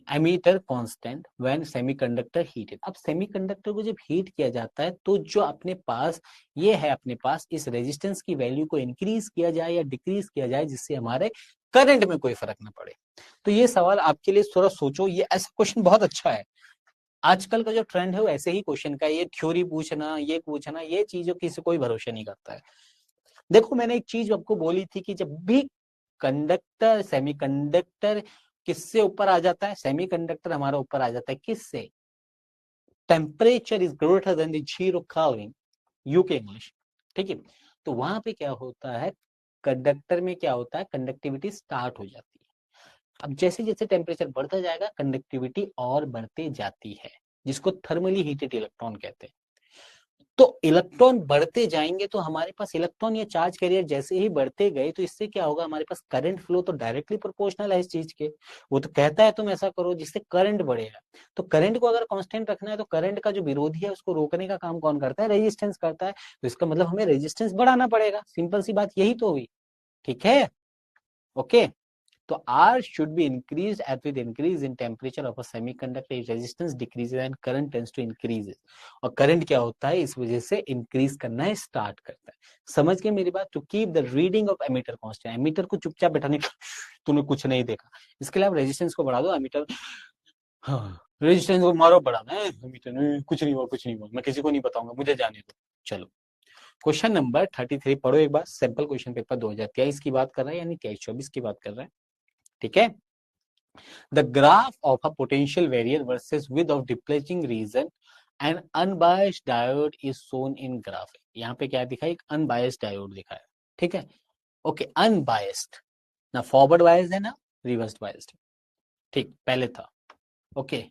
ammeter constant when semiconductor heated. अब सेमीकंडक्टर को जब हीट किया जाता है तो जो अपने पास ये है, अपने पास इस रेजिस्टेंस की वैल्यू को इंक्रीज किया जाए या डिक्रीज किया जाए जिससे हमारे करंट में कोई फर्क ना पड़े। तो ये सवाल आपके लिए थोड़ा सोचो, ये ऐसा क्वेश्चन बहुत अच्छा है। आजकल का जो ट्रेंड है वो ऐसे ही क्वेश्चन का, ये थ्योरी पूछना, ये पूछना, ये चीजों की से कोई भरोसा नहीं करता है। देखो मैंने एक चीज आपको बोली थी कि जब भी कंडक्टर, सेमीकंडक्टर किससे ऊपर आ जाता है, सेमीकंडक्टर हमारा ऊपर आ जाता है किससे, temperature is greater then the 0 kelvin, UK English. ठीक है, तो वहां पे क्या होता है, कंडक्टर में क्या होता है, कंडक्टिविटी स्टार्ट हो जाती है। अब जैसे जैसे टेम्परेचर बढ़ता जाएगा कंडक्टिविटी और बढ़ते जाती है, जिसको थर्मली हीटेड इलेक्ट्रॉन कहते हैं। तो इलेक्ट्रॉन बढ़ते जाएंगे तो हमारे पास इलेक्ट्रॉन या चार्ज कैरियर जैसे ही बढ़ते गए तो इससे क्या होगा, हमारे पास करंट फ्लो तो डायरेक्टली प्रोपोर्शनल है इस चीज के, वो तो कहता है तुम ऐसा करो जिससे करंट बढ़ेगा। तो करंट को अगर कांस्टेंट रखना है तो करंट का जो विरोधी है उसको रोकने का काम कौन करता है, रेजिस्टेंस करता है। तो इसका मतलब हमें रेजिस्टेंस बढ़ाना पड़ेगा, सिंपल सी बात यही तो हुई। ठीक है, ओके। तो R should be increased as with increase in temperature of a semiconductor, resistance decreases and current tends to increases। और करंट क्या होता है, इस वजह से इंक्रीज करना है, स्टार्ट करता है। समझ गए मेरी बात? To keep the reading of ammeter constant, ammeter को चुपचाप बैठाने का, तूने कुछ नहीं देखा, इसके लिए आप रेजिस्टेंस को बढ़ा दो, एमीटर, हाँ रेजिस्टेंस को मारो बढ़ाना है, एमीटर कुछ नहीं हुआ, कुछ नहीं हुआ, मैं किसी को नहीं बताऊंगा, मुझे जाने दो। चलो क्वेश्चन नंबर 33 पढ़ो एक बार, सैंपल क्वेश्चन पेपर 2023 की बात कर रहा है, यानी 23-24 की बात कर रहा है, ठीक है। The graph of a potential barrier versus width of depletion region and unbiased diode is shown in graph. यहाँ पे क्या दिखा है, एक अनबायस्ड डायोड दिखा है, ठीक है, ओके, अनबायस्ड, ना फॉरवर्ड बायस्ड है ना रिवर्स बायस्ड, ठीक, पहले था, okay.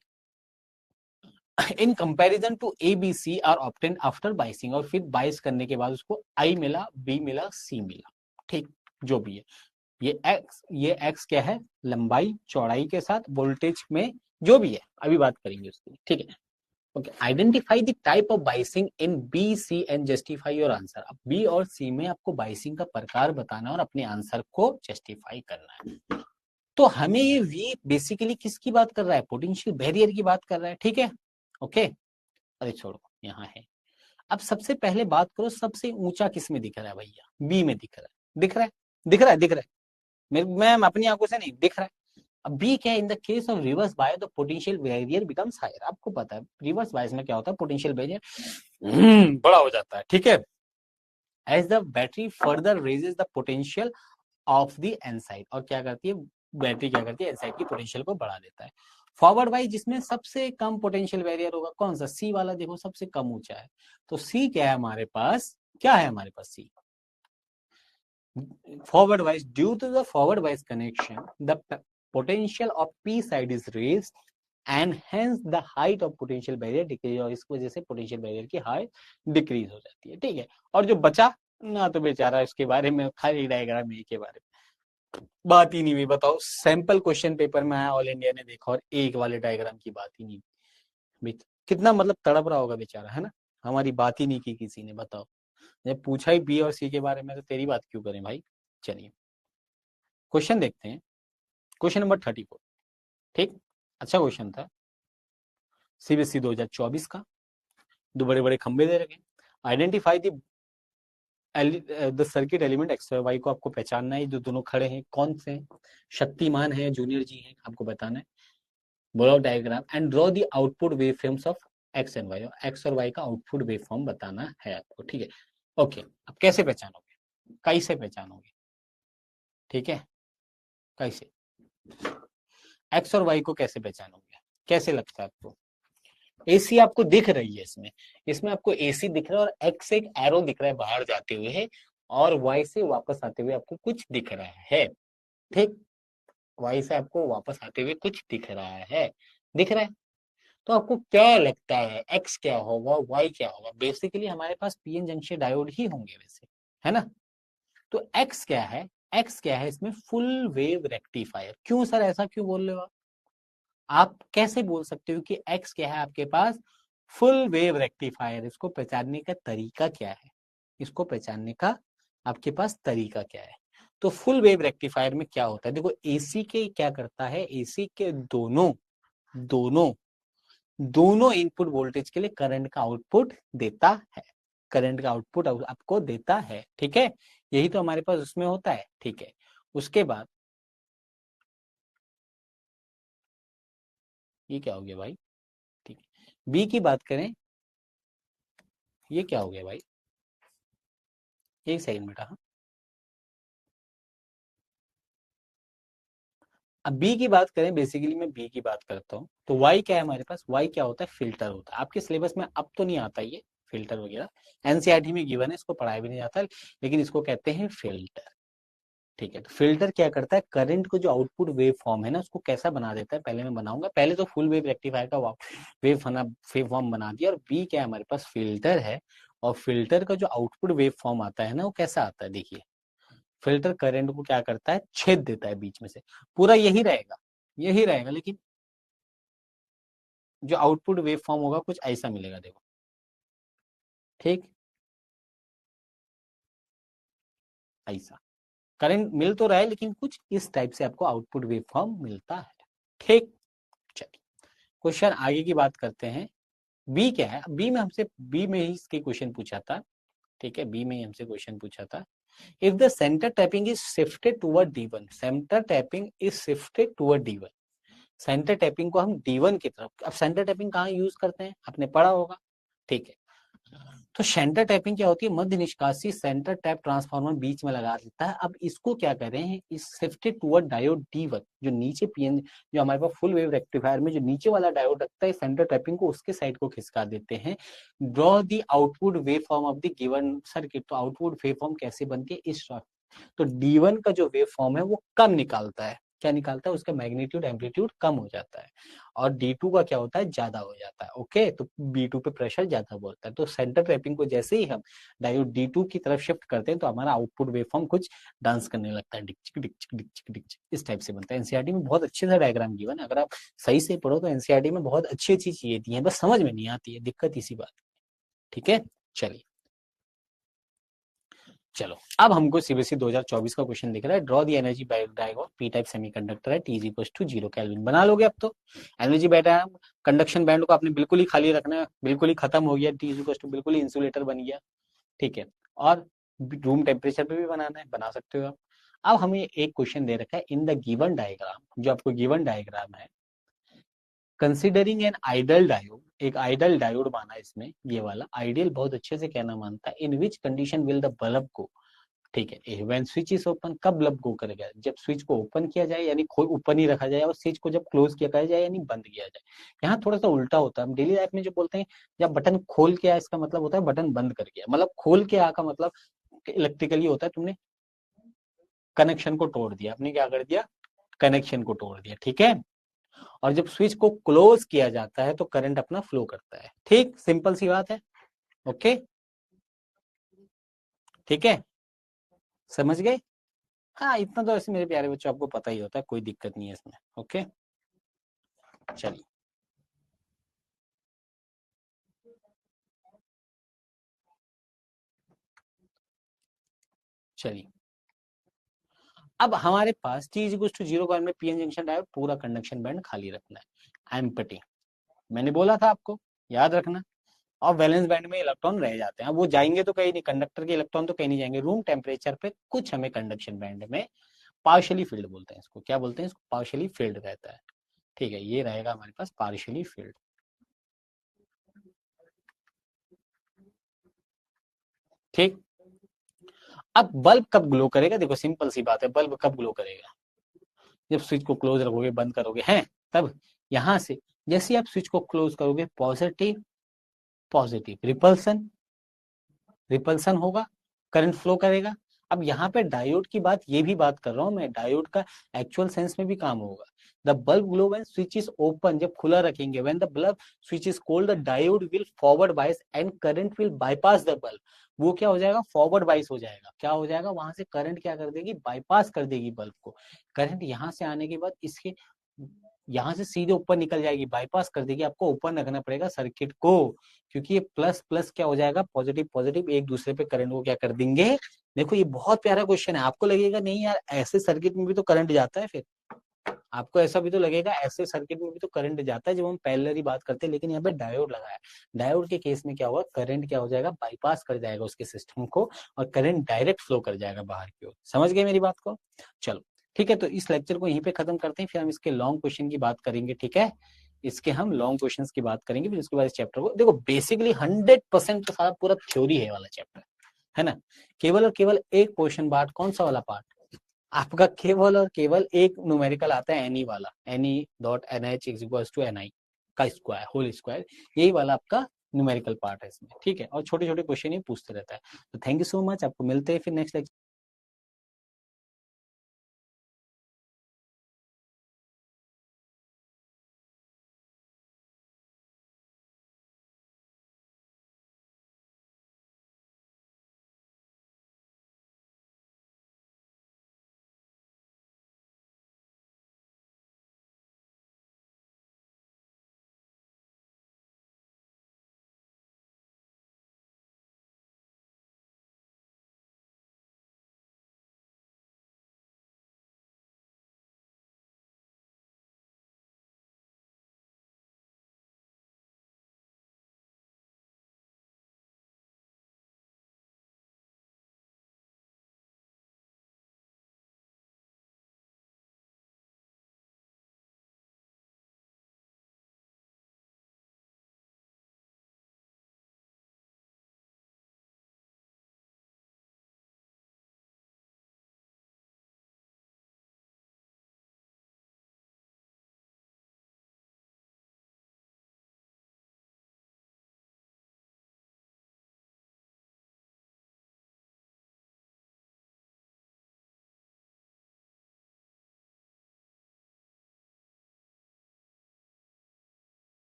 In comparison to A B C are obtained after biasing, और फिर बाइस करने के बाद उसको आई मिला, बी मिला, सी मिला, ठीक, जो भी है। ये एक्स क्या है, लंबाई चौड़ाई के साथ वोल्टेज में जो भी है, अभी बात करेंगे उसकी, ठीक है, okay. Identify the type of biasing in B C and justify your answer. अब बी और सी में आपको बाइसिंग का प्रकार बताना और अपने आंसर को जस्टिफाई करना है। तो हमें ये वी बेसिकली किसकी बात कर रहा है, पोटेंशियल बैरियर की बात कर रहा है, ठीक है, ओके। अरे छोड़ो, यहाँ है। अब सबसे पहले बात करो, सबसे ऊंचा किस में दिख रहा है भैया, बी में दिख रहा है, दिख रहा है, दिख रहा है, दिख रहा है, मैं अपनी आंखों से नहीं दिख रहा है। अब बी क्या है, in the case of reverse bias the potential barrier becomes higher. आपको पता है रिवर्स बायस में क्या होता है, पोटेंशियल बैरियर बड़ा हो जाता है, ठीक है, as the battery further raises the potential of the N side, और क्या करती है बैटरी, क्या करती है एनसाइड की पोटेंशियल को बढ़ा देता है। फॉरवर्ड वाइज जिसमें सबसे कम पोटेंशियल बैरियर होगा कौन सा, सी वाला, देखो सबसे कम ऊंचा है, तो सी क्या है हमारे पास, क्या है हमारे पास सी, forward wise, due to the forward wise connection the potential of p side is raised and hence the height of potential barrier decrease, और इस वजह से पोटेंशियल बैरियर की हाइट डिक्रीज हो जाती है, ठीक है। और जो बचा ना, तो बेचारा इसके बारे में खाली डायग्राम ए के बारे में बात ही नहीं हुई। बताओ, सैंपल क्वेश्चन पेपर में आया, ऑल इंडिया ने देखा, और एक वाले डायग्राम की बात ही नहीं हुई। कितना मतलब तड़प रहा होगा बेचारा, है ना, हमारी बात ही नहीं की किसी ने। बताओ, जब पूछा ही बी और सी के बारे में, तो तेरी बात क्यों करें भाई। चलिए क्वेश्चन देखते हैं, क्वेश्चन नंबर 34, ठीक, अच्छा क्वेश्चन था, सीबीएसई 2024 का। दो बड़े बड़े खंबे दे रखे, identify the circuit element x और वाई को आपको पहचानना है, जो दोनों खड़े हैं कौन से हैं, शक्तिमान है, जूनियर जी है, आपको बताना है। Block diagram and draw the output wave forms of X and Y, X और वाई का आउटपुट वेव फॉर्म बताना है आपको, ठीक है, ओके। अब कैसे पहचानोगे, कैसे पहचानोगे, ठीक है, कैसे एक्स और वाई को कैसे पहचानोगे, कैसे लगता है आपको। एसी आपको दिख रही है, इसमें इसमें आपको एसी दिख रहा है, और एक्स से एक एरो दिख रहा है बाहर जाते हुए है, और वाई से वापस आते हुए आपको कुछ दिख रहा है, ठीक, वाई से आपको वापस आते हुए कुछ दिख रहा है, दिख रहा है। तो आपको क्या लगता है, एक्स क्या होगा, वाई क्या होगा। बेसिकली हमारे पास पीएन जंक्शन डायोड ही होंगे वैसे, है ना। तो एक्स क्या है, एक्स क्या है इसमें, फुल वेव रेक्टिफायर। क्यों सर, ऐसा क्यों बोल रहे हो आप कैसे बोल सकते हो कि एक्स क्या है आपके पास, फुल वेव रेक्टिफायर। इसको पहचानने का तरीका क्या है, इसको पहचानने का आपके पास तरीका क्या है। तो फुल वेव रेक्टिफायर में क्या होता है, देखो एसी के क्या करता है, एसी के दोनों दोनों दोनों इनपुट वोल्टेज के लिए करंट का आउटपुट देता है, करंट का आउटपुट आपको देता है, ठीक है, यही तो हमारे पास उसमें होता है, ठीक है। उसके बाद ये क्या हो गया भाई, ठीक है, बी की बात करें, ये क्या हो गया भाई, एक सेकंड बेटा, हाँ। अब बी की बात करें, बेसिकली मैं बी की बात करता हूँ, तो वाई क्या है हमारे पास, वाई क्या होता है, फिल्टर होता है। आपके सिलेबस में अब तो नहीं आता ये फिल्टर वगैरह, एनसीईआरटी में गिवन है, इसको पढ़ाया भी नहीं जाता, लेकिन इसको कहते हैं फिल्टर, ठीक है। तो फिल्टर क्या करता है, करंट को जो आउटपुट वेव फॉर्म है ना, उसको कैसा बना देता है, पहले मैं बनाऊंगा। पहले तो फुल वेव रेक्टिफायर का वेव फॉर्म बना दिया, और बी क्या है हमारे पास, फिल्टर है, और फिल्टर का जो आउटपुट वेव फॉर्म आता है ना, वो कैसा आता है, देखिए, फिल्टर करंट को क्या करता है, छेद देता है बीच में से, पूरा यही रहेगा, यही रहेगा, लेकिन जो आउटपुट वेव फॉर्म होगा कुछ ऐसा मिलेगा, देखो, ठीक, ऐसा करंट मिल तो रहा है, लेकिन कुछ इस टाइप से आपको आउटपुट वेव फॉर्म मिलता है, ठीक। चलिए क्वेश्चन आगे की बात करते हैं। बी क्या है, बी में हमसे, बी में ही इसके क्वेश्चन पूछा था, ठीक है, बी में ही हमसे क्वेश्चन पूछा था। If the centre tapping is shifted toward D1, centre tapping is shifted toward D1, centre tapping को हम D1 की तरफ, अब सेंटर टैपिंग कहाँ यूज करते हैं, आपने पढ़ा होगा, ठीक है। तो सेंटर टैपिंग क्या होती है, मध्य निष्कासित सेंटर टैप ट्रांसफार्मर बीच में लगा देता है। अब इसको क्या कर रहे हैं, इस शिफ्टेड टुवर्ड डायोड D1 जो नीचे पीएन, जो हमारे पास फुल वेव रेक्टिफायर में जो नीचे वाला डायोड रखता है, सेंटर टैपिंग को उसके साइड को खिसका देते हैं। Draw the output wave form of the given circuit. तो आउटपुट वेव फॉर्म कैसे बनती है, इस तो D1 का जो वेव फॉर्म है वो कम निकालता है, क्या निकालता है, उसका मैग्नीट्यूड एम्पलीट्यूड कम हो जाता है, और D2 का क्या होता है, ज्यादा हो जाता है। ओके, तो B2 पे प्रेशर ज्यादा बोलता है। तो सेंटर ट्रैपिंग को जैसे ही हम डायोड D2 की तरफ शिफ्ट करते हैं तो हमारा आउटपुट वेव फॉर्म कुछ डांस करने लगता है, डिक डिक डिक डिक, इस टाइप से बनता है। एनसीईआरटी में बहुत अच्छे से डायग्राम गिवन है, अगर आप सही से पढ़ो तो एनसीईआरटी में बहुत अच्छी अच्छी चीजें दी है, बस समझ में नहीं आती है, दिक्कत इसी बात। ठीक है, चलिए चलो अब हमको सीबीएसई 2024 का क्वेश्चन दिख रहा है। Draw the energy diagram of P type semiconductor है, T इक्वल्स टू 0 केल्विन। बना लोगे अब तो एनर्जी डायग्राम। कंडक्शन बैंड को आपने बिल्कुल ही खाली रखना है, बिल्कुल ही खत्म हो गया, T इक्वल्स टू बिल्कुल ही इंसुलेटर बन गया। ठीक है, और रूम टेम्परेचर पे भी बनाना है, बना सकते हो आप। अब हमें एक क्वेश्चन दे रखा है, इन द गिवन डायग्राम, जो आपको गिवन डायग्राम है, कंसिडरिंग एन आइडल डायोड, एक आइडल डायोड माना इसमें, ये वाला आइडियल बहुत अच्छे से कहना मानता है, in which condition will the bulb को, ठीक है, व्हेन स्विच इज ओपन, कब बल्ब गो करेगा, जब स्विच को ओपन किया जाए यानी ओपन ही रखा जाए, और स्विच को जब क्लोज किया जाए यानी बंद किया जाए। यहाँ थोड़ा सा उल्टा होता है, हम डेली लाइफ में जो बोलते हैं जब बटन खोल के आ, इसका मतलब होता है बटन बंद कर दिया, मतलब खोल के आ का मतलब इलेक्ट्रिकली होता है, तुमने कनेक्शन को तोड़ दिया, आपने क्या कर दिया, कनेक्शन को तोड़ दिया। ठीक है, और जब स्विच को क्लोज किया जाता है तो करंट अपना फ्लो करता है। ठीक, सिंपल सी बात है। ओके, ठीक है, समझ गए। हाँ, इतना तो ऐसे मेरे प्यारे बच्चों आपको पता ही होता है, कोई दिक्कत नहीं है इसमें। ओके, चलिए चलिए अब हमारे पास T इक्वल टू 0 में पीएन जंक्शन डायोड, पूरा कंडक्शन बैंड खाली रखना है, एम्प्टी। मैंने बोला था आपको, याद रखना। और वैलेंस बैंड में इलेक्ट्रॉन रह जाते हैं, वो जाएंगे तो कहीं नहीं, कंडक्टर के इलेक्ट्रॉन तो कहीं नहीं जाएंगे। रूम टेम्परेचर पे कुछ हमें कंडक्शन बैंड में पार्शियली फील्ड बोलते हैं इसको, क्या बोलते हैं इसको, पार्शियली फील्ड रहता है। ठीक है, ये रहेगा हमारे पास पार्शियली फील्ड। ठीक, अब बल्ब कब ग्लो करेगा, देखो सिंपल सी बात है, बल्ब कब ग्लो करेगा, जब स्विच को क्लोज रखोगे, बंद करोगे, हैं तब। यहां से जैसे आप स्विच को क्लोज करोगे, पॉजिटिव पॉजिटिव रिपल्सन, रिपल्सन होगा, करंट फ्लो करेगा। अब यहाँ पे डायोड की बात, ये भी बात कर रहा हूं मैं, डायोड का एक्चुअल सेंस में भी काम होगा। The bulb glow when switch is open, जब खुला रखेंगे, when the bulb switch is cold the diode will forward bias and current will bypass the bulb. वो क्या हो जाएगा, फॉरवर्ड बाइस हो जाएगा, क्या हो जाएगा, वहां से करंट क्या कर देगी, बाईपास कर देगी बल्ब को। करंट यहाँ से आने के बाद इसके यहाँ से सीधे ऊपर निकल जाएगी, बाईपास कर देगी, आपको ओपन रखना पड़ेगा सर्किट को, क्योंकि ये प्लस प्लस क्या हो जाएगा, पॉजिटिव पॉजिटिव एक दूसरे पे करंट को क्या कर देंगे। देखो ये बहुत प्यारा क्वेश्चन है, आपको लगेगा नहीं यार ऐसे सर्किट में भी तो करंट जाता है, फिर आपको ऐसा भी तो लगेगा ऐसे सर्किट में भी तो करंट जाता है जब हम पैरेलल बात करते हैं, लेकिन यहाँ पे डायोड लगाया, डायोड के केस में क्या होगा, करंट क्या हो जाएगा, बाईपास कर जाएगा उसके सिस्टम को, और करंट डायरेक्ट फ्लो कर जाएगा बाहर की ओर। समझ गए मेरी बात को। चलो ठीक है, तो इस लेक्चर को यहीं पे खत्म करते हैं, फिर हम इसके लॉन्ग क्वेश्चन की बात करेंगे। ठीक है, इसके हम लॉन्ग क्वेश्चंस की बात करेंगे, फिर उसके बाद इस चैप्टर को देखो, बेसिकली 100% तो सारा पूरा थ्योरी है वाला चैप्टर, है ना। केवल और केवल एक क्वेश्चन पार्ट, कौन सा वाला पार्ट, आपका केवल और केवल एक न्यूमेरिकल आता है, एनी वाला, N E dot N H equals to N I का स्क्वायर होल स्क्वायर, यही वाला आपका न्यूमेरिकल पार्ट है इसमें। ठीक है, और छोटे छोटे क्वेश्चन ही पूछते रहता है। तो थैंक यू सो मच, आपको मिलते हैं फिर नेक्स्ट लेक्चर।